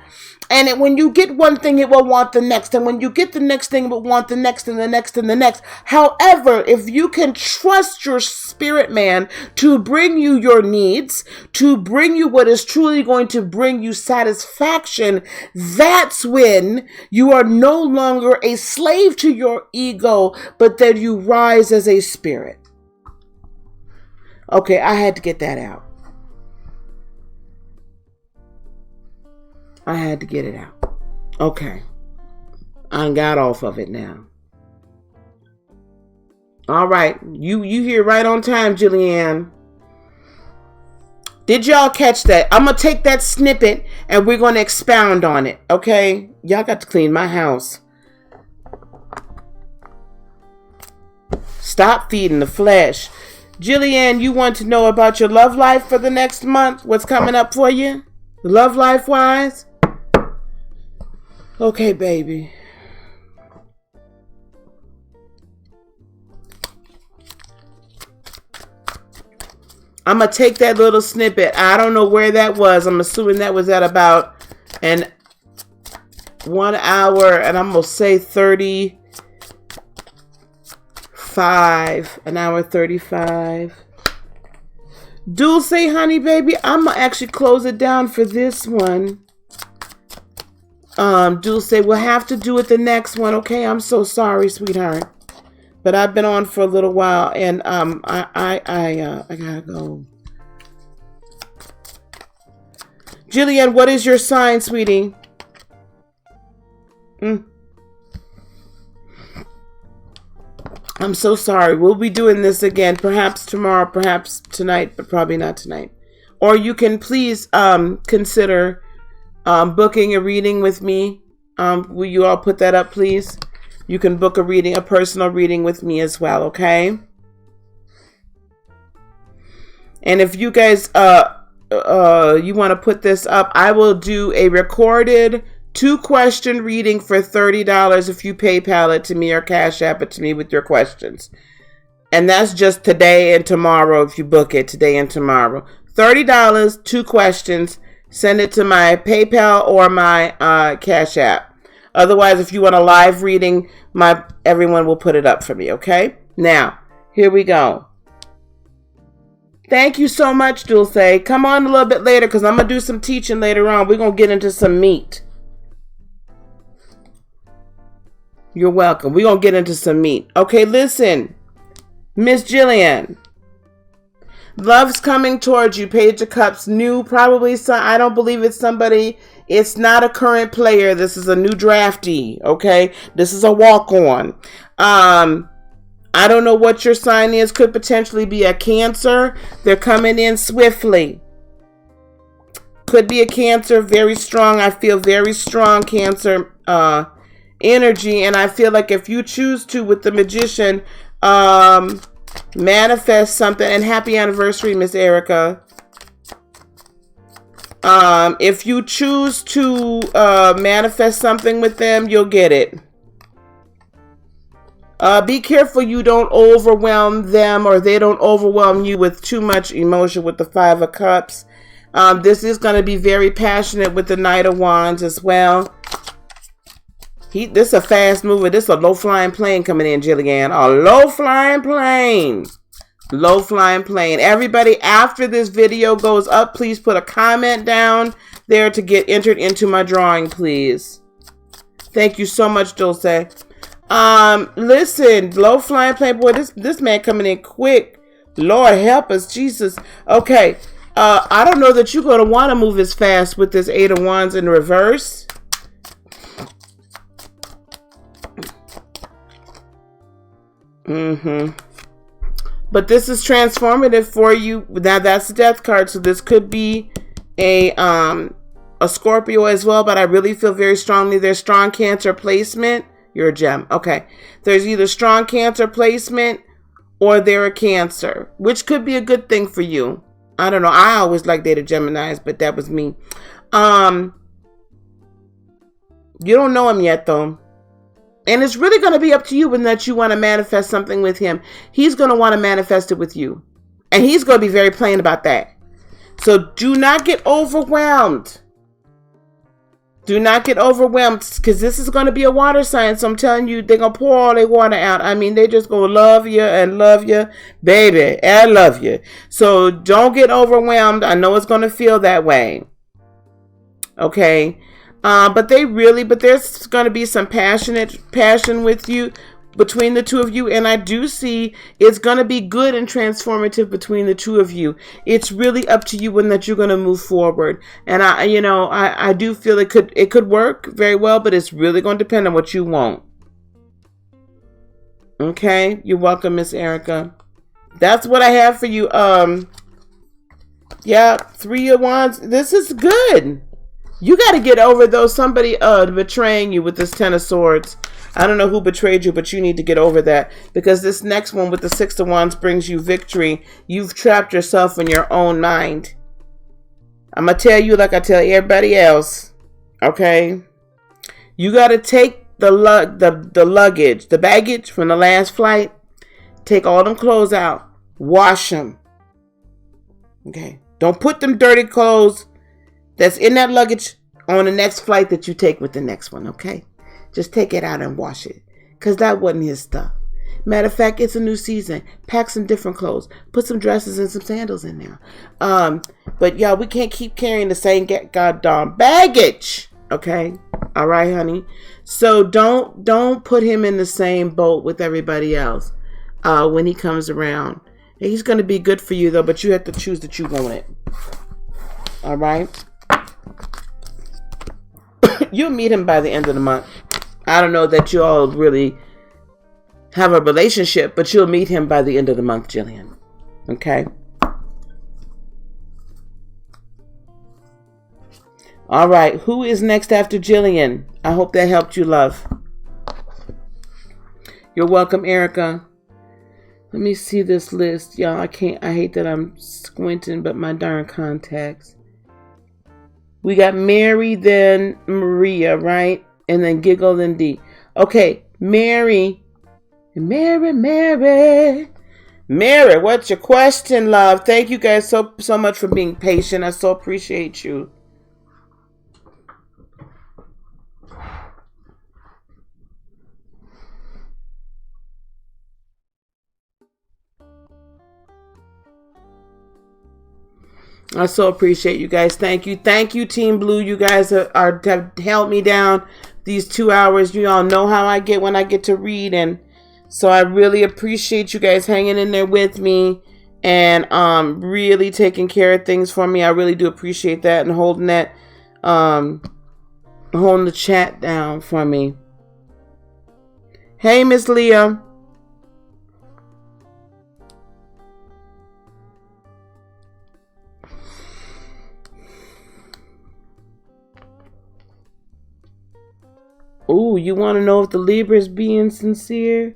And when you get one thing, it will want the next. And when you get the next thing, it will want the next and the next and the next. However, if you can trust your spirit man to bring you your needs, to bring you what is truly going to bring you satisfaction, that's when you are no longer a slave to your ego, but that you rise as a spirit. Okay, I had to get that out. I had to get it out. Okay. I got off of it now. All right. You here right on time, Jillian. Did y'all catch that? I'm going to take that snippet and we're going to expound on it. Okay? Y'all got to clean my house. Stop feeding the flesh. Jillian, you want to know about your love life for the next month? What's coming up for you? Love life wise? Okay, baby. I'm going to take that little snippet. I don't know where that was. I'm assuming that was at about 1 hour, and I'm going to say 35. An hour 35. Dulce, honey, baby, I'm going to actually close it down for this one. Dulce, we'll have to do it the next one, okay? I'm so sorry, sweetheart. But I've been on for a little while, and I gotta go. Jillian, what is your sign, sweetie? I'm so sorry. We'll be doing this again, perhaps tomorrow, perhaps tonight, but probably not tonight. Or you can please consider booking a reading with me. Will you all put that up, please? You can book a reading, a personal reading with me as well, okay? And if you guys you want to put this up, I will do a recorded 2-question reading for $30 if you PayPal it to me or Cash App it to me with your questions. And that's just today and tomorrow if you book it today and tomorrow. $30, 2 questions. Send it to my PayPal or my Cash App. Otherwise, if you want a live reading, everyone will put it up for me, okay? Now, here we go. Thank you so much, Dulce. Come on a little bit later because I'm going to do some teaching later on. We're going to get into some meat. You're welcome. We're going to get into some meat. Okay, listen. Miss Jillian. Love's coming towards you. Page of Cups. New, probably some. I don't believe it's somebody. It's not a current player. This is a new draftee. Okay. This is a walk-on. I don't know what your sign is. Could potentially be a Cancer. They're coming in swiftly. Could be a Cancer. Very strong. I feel very strong Cancer energy. And I feel like if you choose to, with the Magician, manifest something. And happy anniversary, Miss Erica. If you choose to manifest something with them, you'll get it. Be careful you don't overwhelm them or they don't overwhelm you with too much emotion with the 5 of Cups. This is going to be very passionate with the Knight of Wands as well. This is a fast mover. This is a low-flying plane coming in, Jillian. A low-flying plane. Low-flying plane. Everybody, after this video goes up, please put a comment down there to get entered into my drawing, please. Thank you so much, Dulce. Listen, low-flying plane. Boy, this man coming in quick. Lord help us, Jesus. Okay. I don't know that you're going to want to move as fast with this 8 of Wands in reverse. But this is transformative for you. Now that's the Death card, so this could be a Scorpio as well, but I really feel very strongly there's strong Cancer placement. You're a gem. Okay. There's either strong Cancer placement or they're a Cancer, which could be a good thing for you. I don't know. I always like dated Geminis, but that was me. You don't know him yet, though. And it's really going to be up to you when that you want to manifest something with him. He's going to want to manifest it with you. And he's going to be very plain about that. So do not get overwhelmed. Do not get overwhelmed because this is going to be a water sign. So I'm telling you, they're going to pour all their water out. I mean, they just going to love you and love you. Baby, I love you. So don't get overwhelmed. I know it's going to feel that way. Okay. But there's going to be some passion with you, between the two of you. And I do see it's going to be good and transformative between the two of you. It's really up to you when that you're going to move forward. And I do feel it could work very well, but it's really going to depend on what you want. Okay. You're welcome, Miss Erica. That's what I have for you. Yeah. 3 of Wands. This is good. You got to get over though somebody betraying you with this 10 of Swords. I don't know who betrayed you, but you need to get over that because this next one with the 6 of Wands brings you victory. You've trapped yourself in your own mind. I'm going to tell you like I tell everybody else. Okay? You got to take the luggage, the baggage from the last flight. Take all them clothes out. Wash them. Okay? Don't put them dirty clothes that's in that luggage on the next flight that you take with the next one, okay? Just take it out and wash it. Because that wasn't his stuff. Matter of fact, it's a new season. Pack some different clothes. Put some dresses and some sandals in there. But y'all, we can't keep carrying the same goddamn baggage. Okay? All right, honey? So don't put him in the same boat with everybody else when he comes around. He's going to be good for you, though, but you have to choose that you want it. All right? You'll meet him by the end of the month. I don't know that you all really have a relationship, but you'll meet him by the end of the month, Jillian. Okay? All right. Who is next after Jillian? I hope that helped you, love. You're welcome, Erica. Let me see this list. Y'all, I hate that I'm squinting, but my darn contacts. We got Mary, then Maria, right? And then Giggle, then D. Okay, Mary. Mary, what's your question, love? Thank you guys so much for being patient. I so appreciate you. I so appreciate you guys. Thank you. Thank you, Team Blue. You guys have held me down these 2 hours. You all know how I get when I get to read. And so I really appreciate you guys hanging in there with me and really taking care of things for me. I really do appreciate that and holding that, holding the chat down for me. Hey, Miss Leah. Ooh, you want to know if the Libra is being sincere?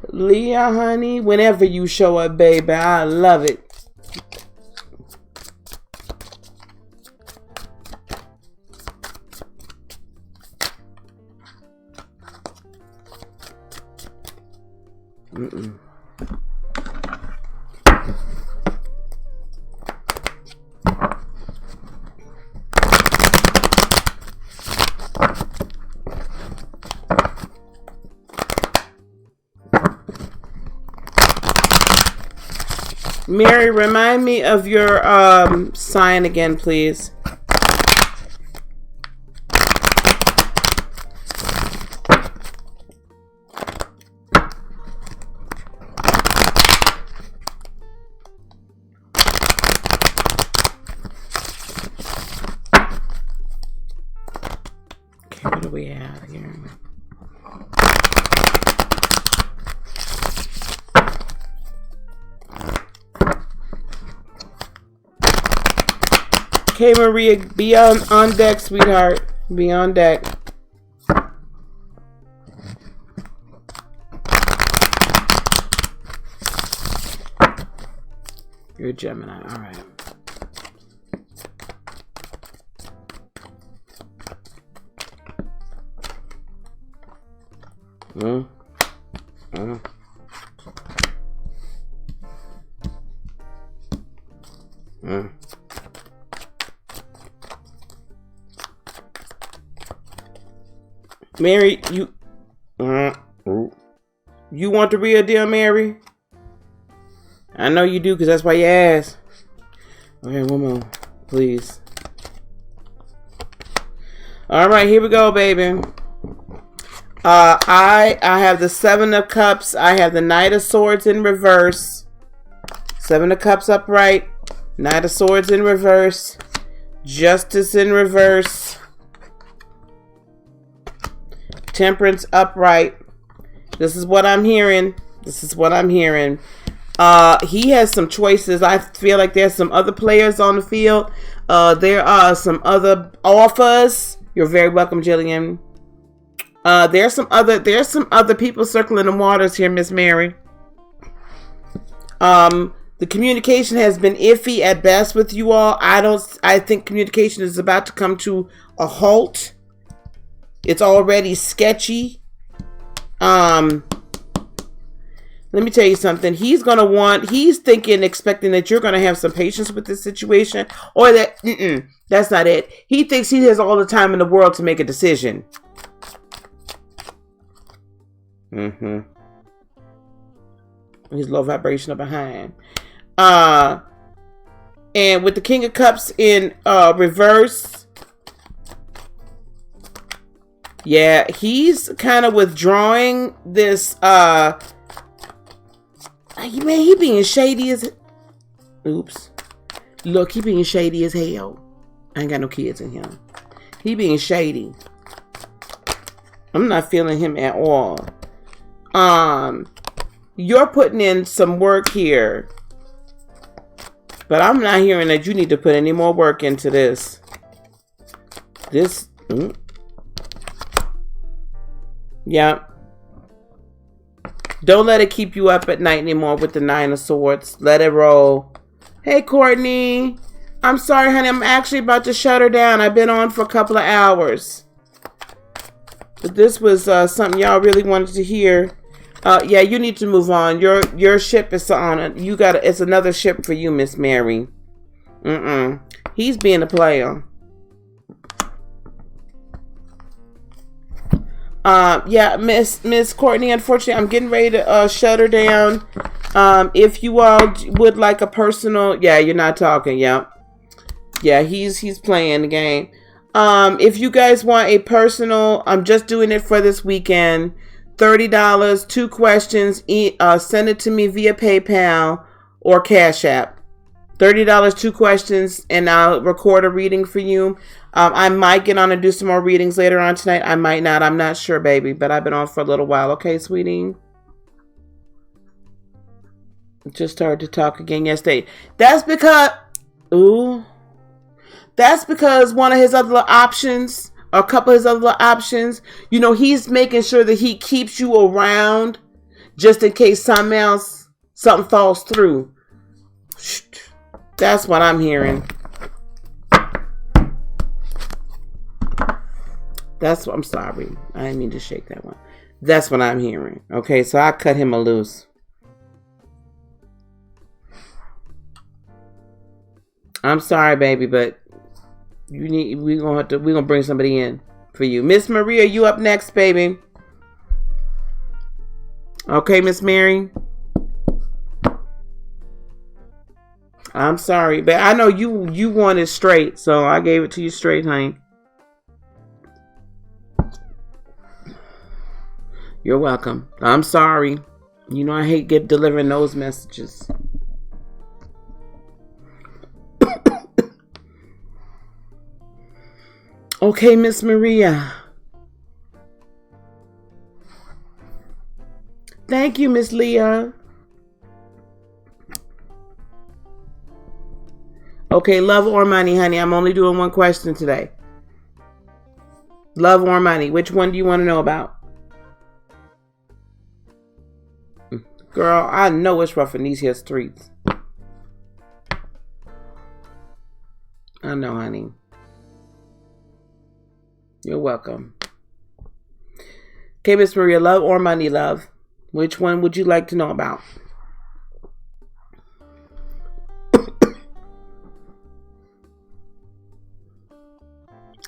Leah, honey, whenever you show up, baby, I love it. Mary, remind me of your sign again, please. Okay, what do we have here? Okay, Maria, be on deck, sweetheart. Be on deck. You're a Gemini, all right. Mary, you want the real deal, Mary? I know you do, because that's why you asked. Okay, one more, please. All right, here we go, baby. I have the Seven of Cups. I have the Knight of Swords in reverse. Seven of Cups upright. Knight of Swords in reverse. Justice in reverse. Temperance upright. This is what I'm hearing. This is what I'm hearing. He has some choices. I feel like there's some other players on the field. There are some other offers. You're very welcome, Jillian. There's some other people circling the waters here, Miss Mary. The communication has been iffy at best with you all. I think communication is about to come to a halt. It's already sketchy. Let me tell you something. He's thinking, expecting that you're going to have some patience with this situation, or that, that's not it. He thinks he has all the time in the world to make a decision. He's low vibrational behind. And with the King of Cups in reverse, yeah, he's kind of withdrawing this. Man, he being shady as. Oops. Look, he being shady as hell. I ain't got no kids in him. He being shady. I'm not feeling him at all. You're putting in some work here, but I'm not hearing that you need to put any more work into this. Yeah. Don't let it keep you up at night anymore with the Nine of Swords. Let it roll. Hey, Courtney. I'm sorry, honey. I'm actually about to shut her down. I've been on for a couple of hours. But this was something y'all really wanted to hear. Yeah, you need to move on. Your ship is on. It's another ship for you, Miss Mary. He's being a player. Yeah, Miss Courtney, unfortunately, I'm getting ready to shut her down. If you all would like a personal, yeah, you're not talking, yeah. Yeah, he's playing the game. If you guys want a personal, I'm just doing it for this weekend. $30, 2 questions. Send it to me via PayPal or Cash App. $30, 2 questions, and I'll record a reading for you. I might get on and do some more readings later on tonight. I might not. I'm not sure, baby, but I've been on for a little while. Okay, sweetie? Just started to talk again yesterday. That's because one of his other options, or a couple of his other options, he's making sure that he keeps you around just in case something falls through. That's what I'm hearing. I'm sorry. I didn't mean to shake that one. That's what I'm hearing. Okay, so I cut him a loose. I'm sorry, baby, but we're gonna bring somebody in for you. Miss Maria, you up next, baby. Okay, Miss Mary. I'm sorry, but I know you want it straight, so I gave it to you straight, honey. You're welcome. I'm sorry. I hate delivering those messages. Okay, Miss Maria. Thank you, Miss Leah. Okay, love or money, honey. I'm only doing one question today. Love or money. Which one do you want to know about? Girl, I know it's rough in these here streets. I know, honey. You're welcome. Okay, Miss Maria, love or money, love? Which one would you like to know about?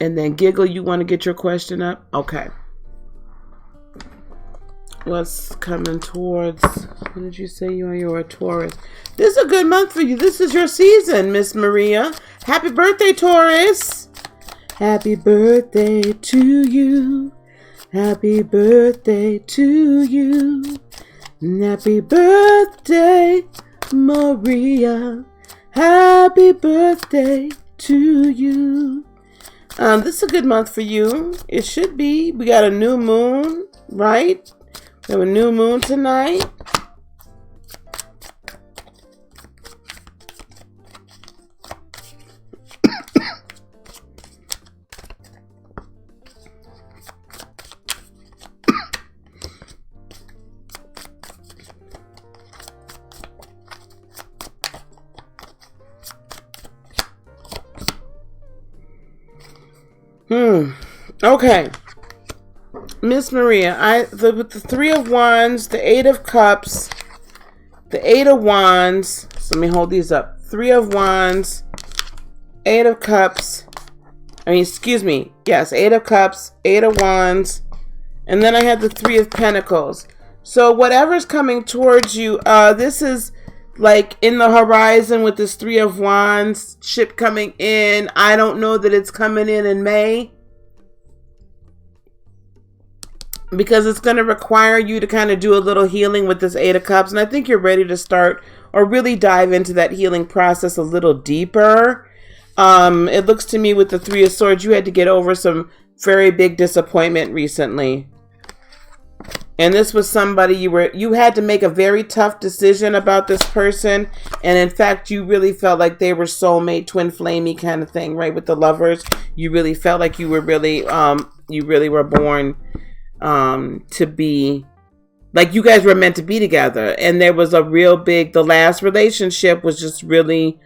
And then Giggle, you want to get your question up? Okay. What's coming towards... What did you say you're a Taurus? This is a good month for you. This is your season, Miss Maria. Happy birthday, Taurus. Happy birthday to you. Happy birthday to you. Happy birthday, Maria. Happy birthday to you. This is a good month for you. It should be. We got a new moon, right? We have a new moon tonight. Okay. Miss Maria, with the 3 of Wands, the 8 of Cups, the 8 of Wands. So let me hold these up. 3 of Wands, 8 of Cups. Yes, 8 of Cups, 8 of Wands. And then I have the 3 of Pentacles. So whatever's coming towards you, this is like in the horizon with this 3 of Wands ship coming in. I don't know that it's coming in May, because it's going to require you to kind of do a little healing with this 8 of Cups. And I think you're ready to start or really dive into that healing process a little deeper. It looks to me with the 3 of Swords, you had to get over some very big disappointment recently. And this was somebody you had to make a very tough decision about this person. And in fact, you really felt like they were soulmate, twin flamey kind of thing, right? With the Lovers, you really felt like you were really, you really were born to be, like you guys were meant to be together. And there was a real big, the last relationship was just really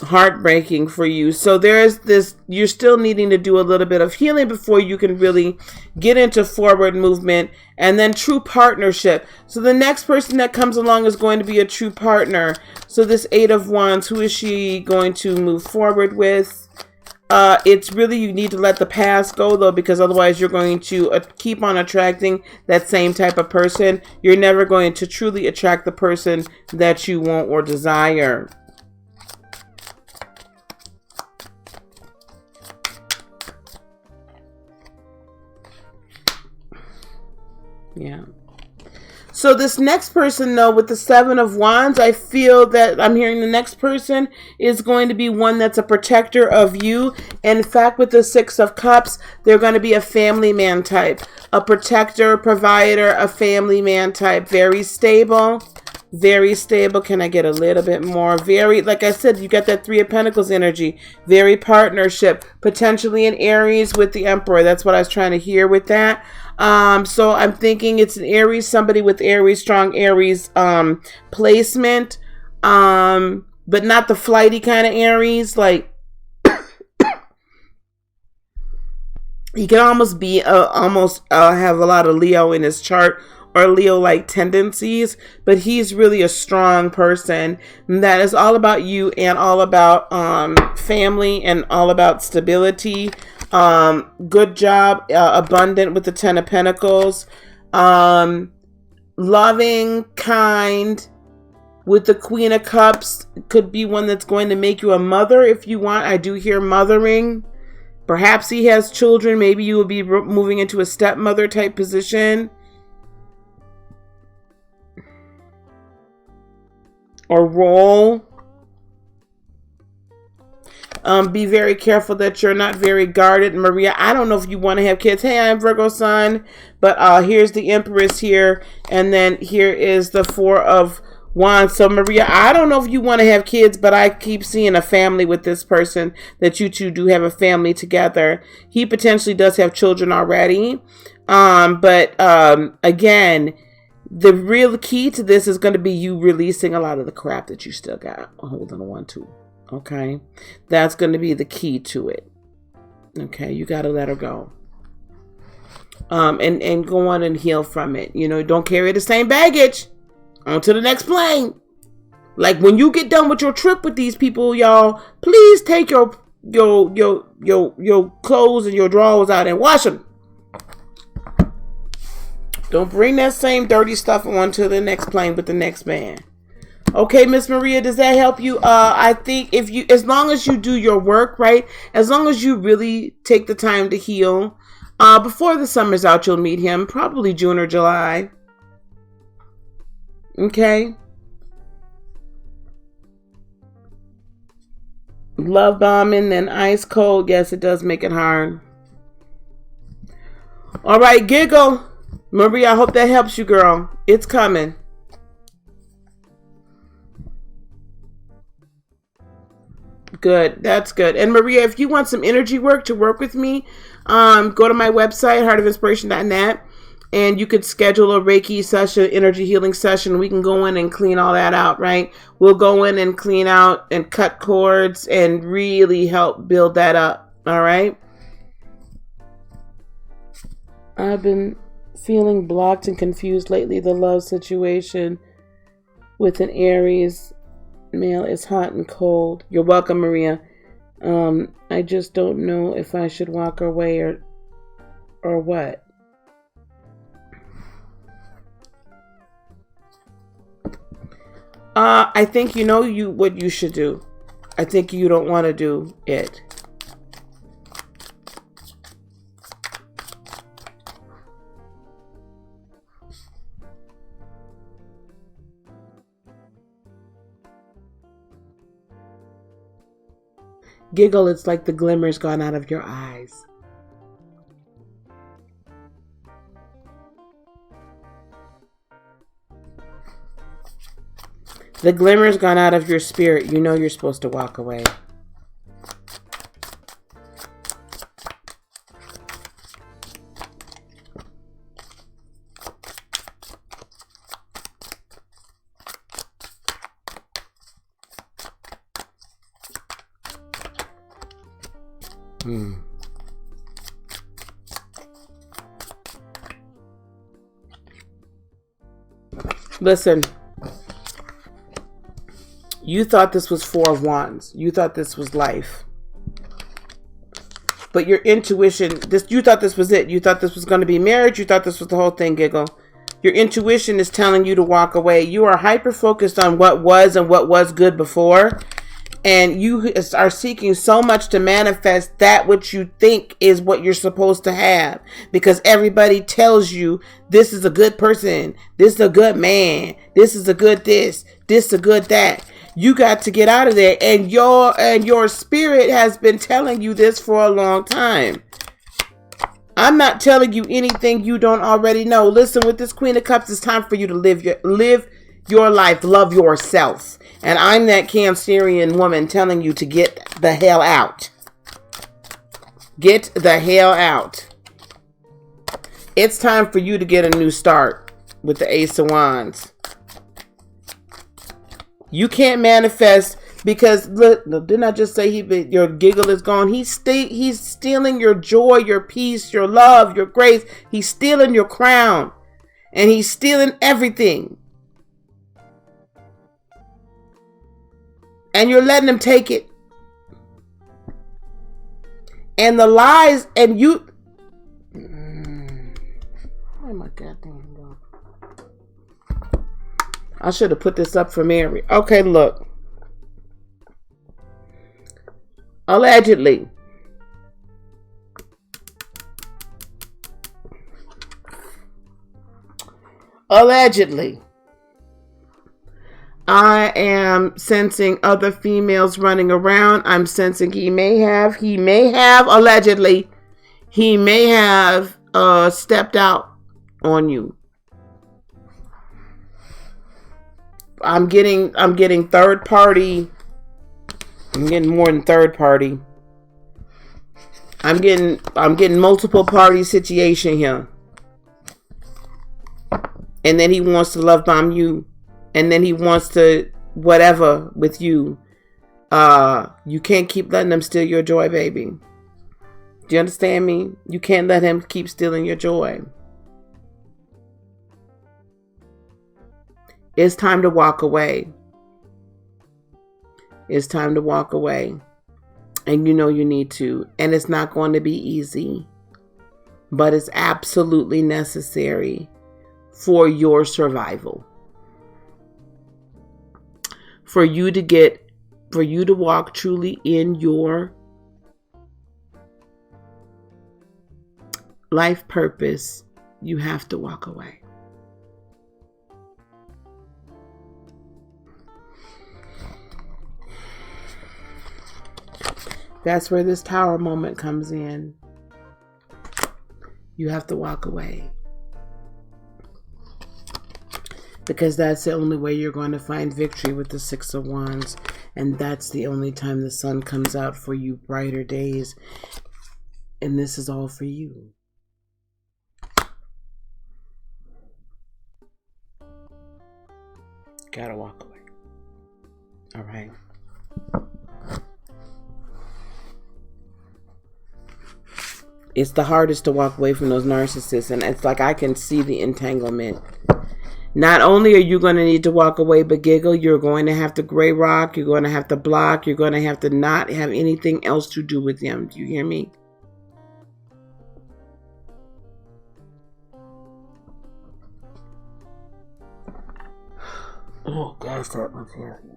heartbreaking for you. So there's this, you're still needing to do a little bit of healing before you can really get into forward movement. And then true partnership. So the next person that comes along is going to be a true partner. So this Eight of Wands, who is she going to move forward with? It's really, you need to let the past go though, because otherwise you're going to keep on attracting that same type of person. You're never going to truly attract the person that you want or desire. Yeah. So this next person, though, with the Seven of Wands, I feel that I'm hearing the next person is going to be one that's a protector of you. And in fact, with the Six of Cups, they're going to be a family man type, a protector, provider, a family man type. Very stable. Very stable. Can I get a little bit more? Very, like I said, you got that Three of Pentacles energy. Very partnership. Potentially an Aries with the Emperor. That's what I was trying to hear with that. So I'm thinking it's an Aries, somebody with Aries, strong Aries placement. But not the flighty kind of Aries. Like, he can almost be, have a lot of Leo in his chart, or Leo-like tendencies, but he's really a strong person that is all about you and all about family and all about stability. Good job, abundant with the Ten of Pentacles, loving, kind with the Queen of Cups. Could be one that's going to make you a mother if you want. I do hear mothering. Perhaps he has children. Maybe you will be moving into a stepmother type position. Or role. Be very careful that you're not very guarded. Maria, I don't know if you want to have kids. Hey, I'm Virgo sun. But here's the Empress here. And then here is the Four of Wands. So Maria, I don't know if you want to have kids, but I keep seeing a family with this person, that you two do have a family together. He potentially does have children already. Again, the real key to this is going to be you releasing a lot of the crap that you still got holding on to. Okay. That's going to be the key to it. Okay. You got to let her go. And go on and heal from it. You know, don't carry the same baggage. On to the next plane. Like when you get done with your trip with these people, y'all, please take your clothes and your drawers out and wash them. Don't bring that same dirty stuff onto the next plane with the next man. Okay, Miss Maria, does that help you? I think if you, as long as you do your work, right? As long as you really take the time to heal, before the summer's out, you'll meet him, probably June or July. Okay. Love bombing, then ice cold. Yes, it does make it hard. All right, giggle. Maria, I hope that helps you, girl. It's coming. Good. That's good. And Maria, if you want some energy work to work with me, go to my website, heartofinspiration.net, and you could schedule a Reiki session, energy healing session. We can go in and clean all that out, right? We'll go in and clean out and cut cords and really help build that up. All right. I've been feeling blocked and confused lately. The love situation with an Aries male is hot and cold. You're welcome, Maria. I just don't know if I should walk away or what. I think you know what you should do. I think you don't want to do it. Giggle, it's like the glimmer's gone out of your eyes. The glimmer's gone out of your spirit. You know you're supposed to walk away. Listen, you thought this was Four of Wands. You thought this was life. But your intuition, you thought this was it. You thought this was going to be marriage. You thought this was the whole thing, Giggle. Your intuition is telling you to walk away. You are hyper-focused on what was and what was good before. And you are seeking so much to manifest that which you think is what you're supposed to have. Because everybody tells you this is a good person. This is a good man. This is a good this. This is a good that. You got to get out of there. And your spirit has been telling you this for a long time. I'm not telling you anything you don't already know. Listen, with this Queen of Cups, it's time for you to live your life. Love yourself. And I'm that Cancerian woman telling you to get the hell out. Get the hell out. It's time for you to get a new start with the Ace of Wands. You can't manifest because, look, didn't I just say your giggle is gone? He's stealing your joy, your peace, your love, your grace. He's stealing your crown. And he's stealing everything. And you're letting him take it. And the lies, and you... Oh my goddamn God. I should have put this up for Mary. Okay, look. Allegedly. I am sensing other females running around. I'm sensing he may have, allegedly, he may have stepped out on you. I'm getting third party. I'm getting more than third party. I'm getting multiple party situation here. And then he wants to love bomb you. And then he wants to whatever with you. You can't keep letting him steal your joy, baby. Do you understand me? You can't let him keep stealing your joy. It's time to walk away. It's time to walk away. And you know you need to. And it's not going to be easy. But it's absolutely necessary for your survival. For you to walk truly in your life purpose, you have to walk away. That's where this Tower moment comes in. You have to walk away. Because that's the only way you're going to find victory with the Six of Wands. And that's the only time the sun comes out for you, brighter days. And this is all for you. Gotta walk away. All right. It's the hardest to walk away from those narcissists. And it's like I can see the entanglement. Not only are you going to need to walk away, but Giggle, you're going to have to gray rock. You're going to have to block. You're going to have to not have anything else to do with them. Do you hear me? Oh, gosh, that was heavy.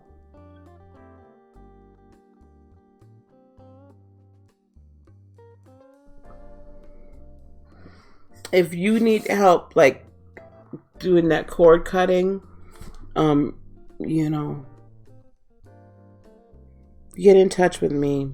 If you need help, like, doing that cord cutting, you know, get in touch with me.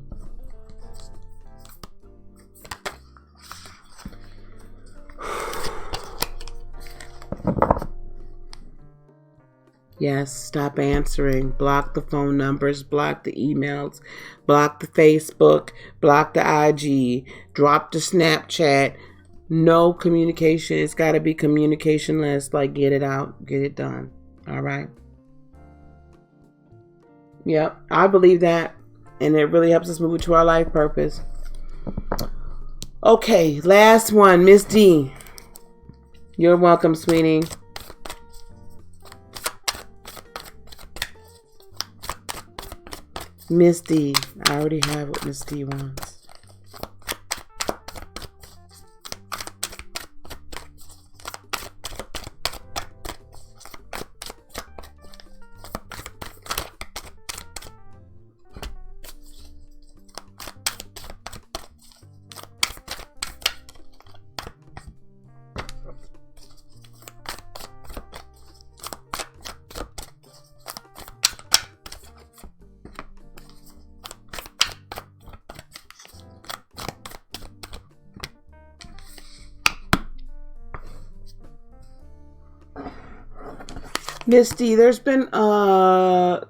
Yes, stop answering. Block the phone numbers, block the emails, block the Facebook, block the IG, drop the Snapchat. No communication. It's got to be communicationless. Like, get it out. Get it done. All right. Yep. I believe that. And it really helps us move to our life purpose. Okay, last one, Miss D. You're welcome, sweetie. Miss D. I already have what Miss D wants. Misty, there's been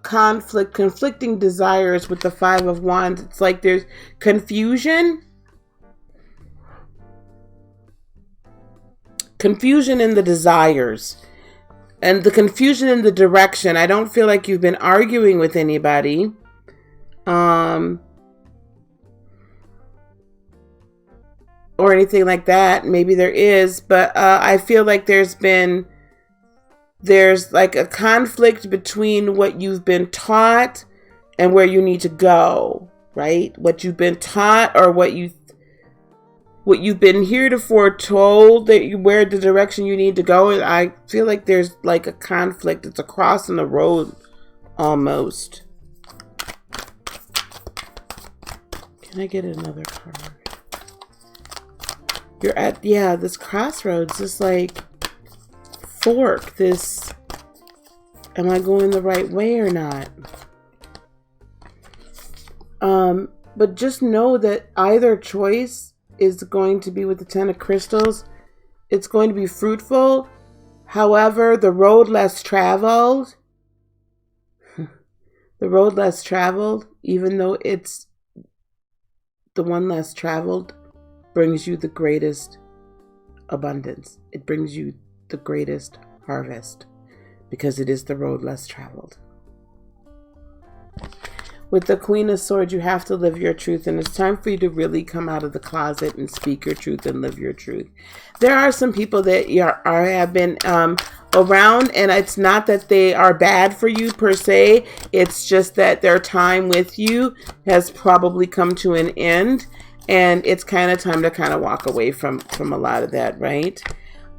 conflicting desires with the Five of Wands. It's like there's confusion in the desires, and the confusion in the direction. I don't feel like you've been arguing with anybody. Or anything like that. Maybe there is, but I feel like there's like a conflict between what you've been taught and where you need to go, right? What you've been taught, or what you've been heretofore told where the direction you need to go. And I feel like there's like a conflict. It's a cross in the road almost. Can I get another card? You're at, this crossroads, this like fork, this, am I going the right way or not? But just know that either choice is going to be with the Ten of Crystals. It's going to be fruitful. However, the road less traveled, even though it's the one less traveled, brings you the greatest abundance. It brings you the greatest harvest because it is the road less traveled. With the Queen of Swords, you have to live your truth, and it's time for you to really come out of the closet and speak your truth and live your truth. There are some people that have been around, and it's not that they are bad for you per se. It's just that their time with you has probably come to an end, and it's kind of time to kind of walk away from a lot of that, right?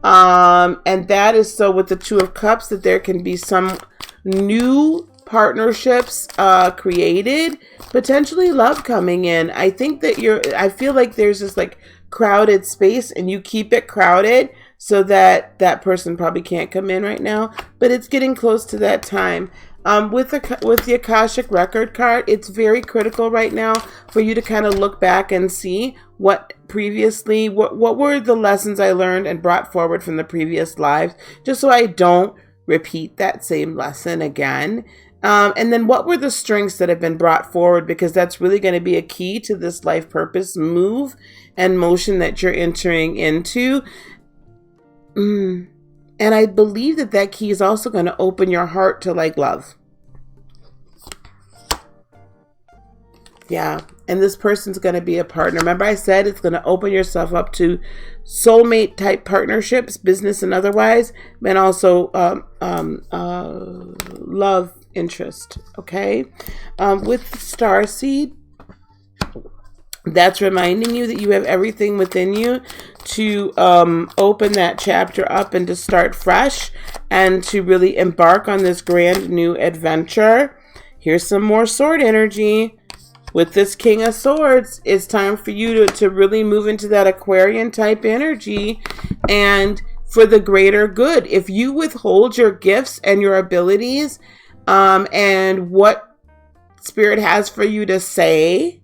And that is so with the Two of Cups, that there can be some new partnerships created, potentially love coming in. I think that I feel like there's this like crowded space, and you keep it crowded so that that person probably can't come in right now, but it's getting close to that time. With the Akashic Record card, it's very critical right now for you to kind of look back and see what previously, what were the lessons I learned and brought forward from the previous lives, just so I don't repeat that same lesson again. And then what were the strengths that have been brought forward, because that's really going to be a key to this life purpose move and motion that you're entering into. And I believe that key is also going to open your heart to like love. Yeah. And this person's going to be a partner. Remember I said it's going to open yourself up to soulmate type partnerships, business and otherwise, and also love interest. Okay. With Starseed, that's reminding you that you have everything within you to open that chapter up and to start fresh and to really embark on this grand new adventure. Here's some more sword energy. With this King of Swords, it's time for you to really move into that Aquarian type energy and for the greater good. If you withhold your gifts and your abilities and what Spirit has for you to say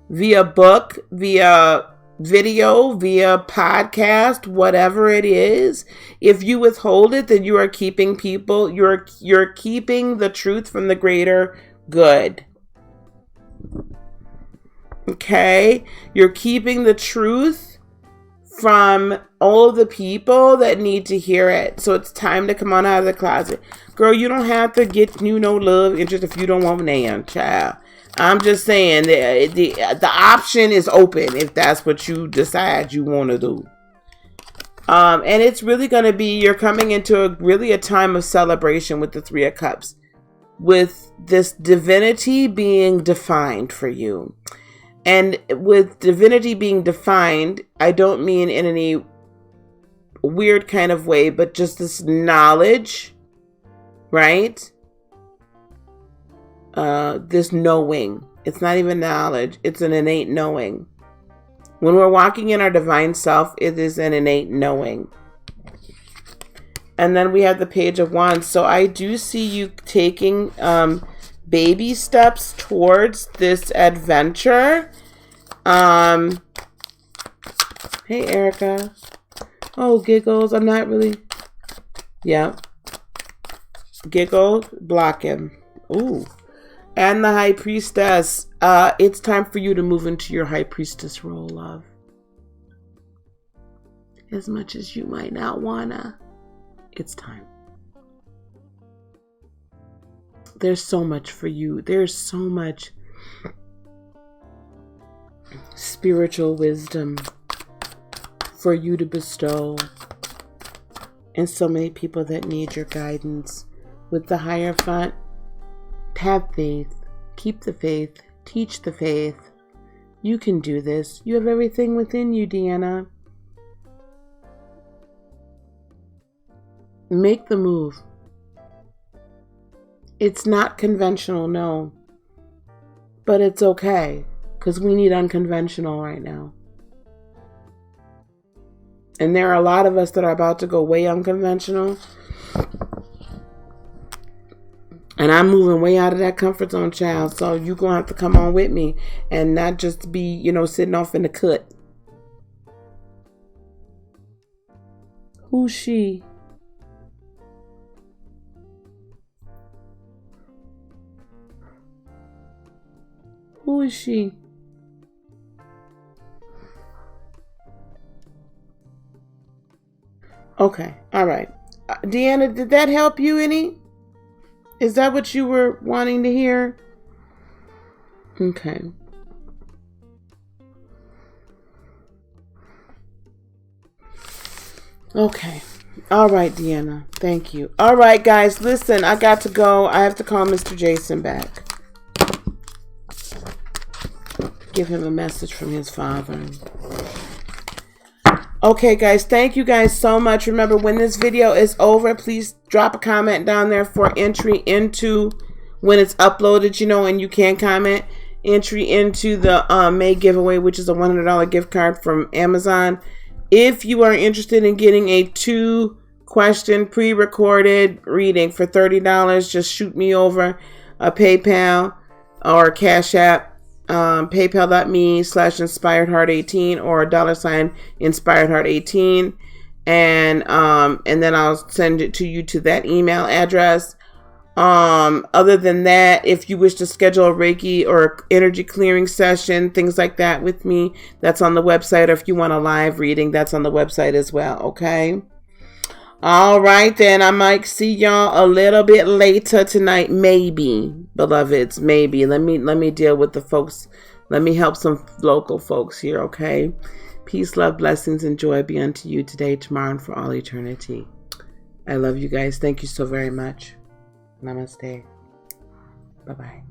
via book, via video, via podcast, whatever it is, if you withhold it, then you are keeping people, you're keeping the truth from the greater good. Okay? You're keeping the truth from all of the people that need to hear it. So it's time to come on out of the closet. Girl, you don't have to get no love interest if you don't want Nan, child. I'm just saying the option is open if that's what you decide you want to do. And it's really going to be, you're coming into a time of celebration with the Three of Cups, with this divinity being defined for you. And with divinity being defined, I don't mean in any weird kind of way, but just this knowledge, right? This knowing. It's not even knowledge. It's an innate knowing. When we're walking in our divine self, it is an innate knowing. And then we have the Page of Wands. So I do see you taking baby steps towards this adventure. Hey, Erica. Oh, giggles. I'm not really. Yeah. Giggle. Block him. Ooh. And the High Priestess. It's time for you to move into your High Priestess role, love. As much as you might not wanna, it's time. There's so much for you. There's so much spiritual wisdom for you to bestow. And so many people that need your guidance. With the Hierophant, have faith. Keep the faith. Teach the faith. You can do this. You have everything within you, Deanna. Make the move. It's not conventional, no. But it's okay, because we need unconventional right now. And there are a lot of us that are about to go way unconventional. And I'm moving way out of that comfort zone, child. So you're going to have to come on with me and not just be, sitting off in the cut. Who's she? Who is she? Okay. All right. Deanna, did that help you any? Is that what you were wanting to hear? Okay. Okay. All right, Deanna. Thank you. All right, guys. Listen, I got to go. I have to call Mr. Jason back. Give him a message from his father. Okay, guys. Thank you guys so much. Remember, when this video is over, please drop a comment down there for entry into, when it's uploaded, and you can comment, entry into the May giveaway, which is a $100 gift card from Amazon. If you are interested in getting a 2-question pre-recorded reading for $30, just shoot me over a PayPal or Cash App. PayPal.me/InspiredHeart18 or $InspiredHeart18, and then I'll send it to you to that email address. Other than that, if you wish to schedule a Reiki or energy clearing session, things like that with me, that's on the website. Or if you want a live reading, that's on the website as well. Okay. All right, then. I might see y'all a little bit later tonight, maybe, beloveds, maybe. Let me deal with the folks. Let me help some local folks here, okay? Peace, love, blessings, and joy be unto you today, tomorrow, and for all eternity. I love you guys. Thank you so very much. Namaste. Bye-bye.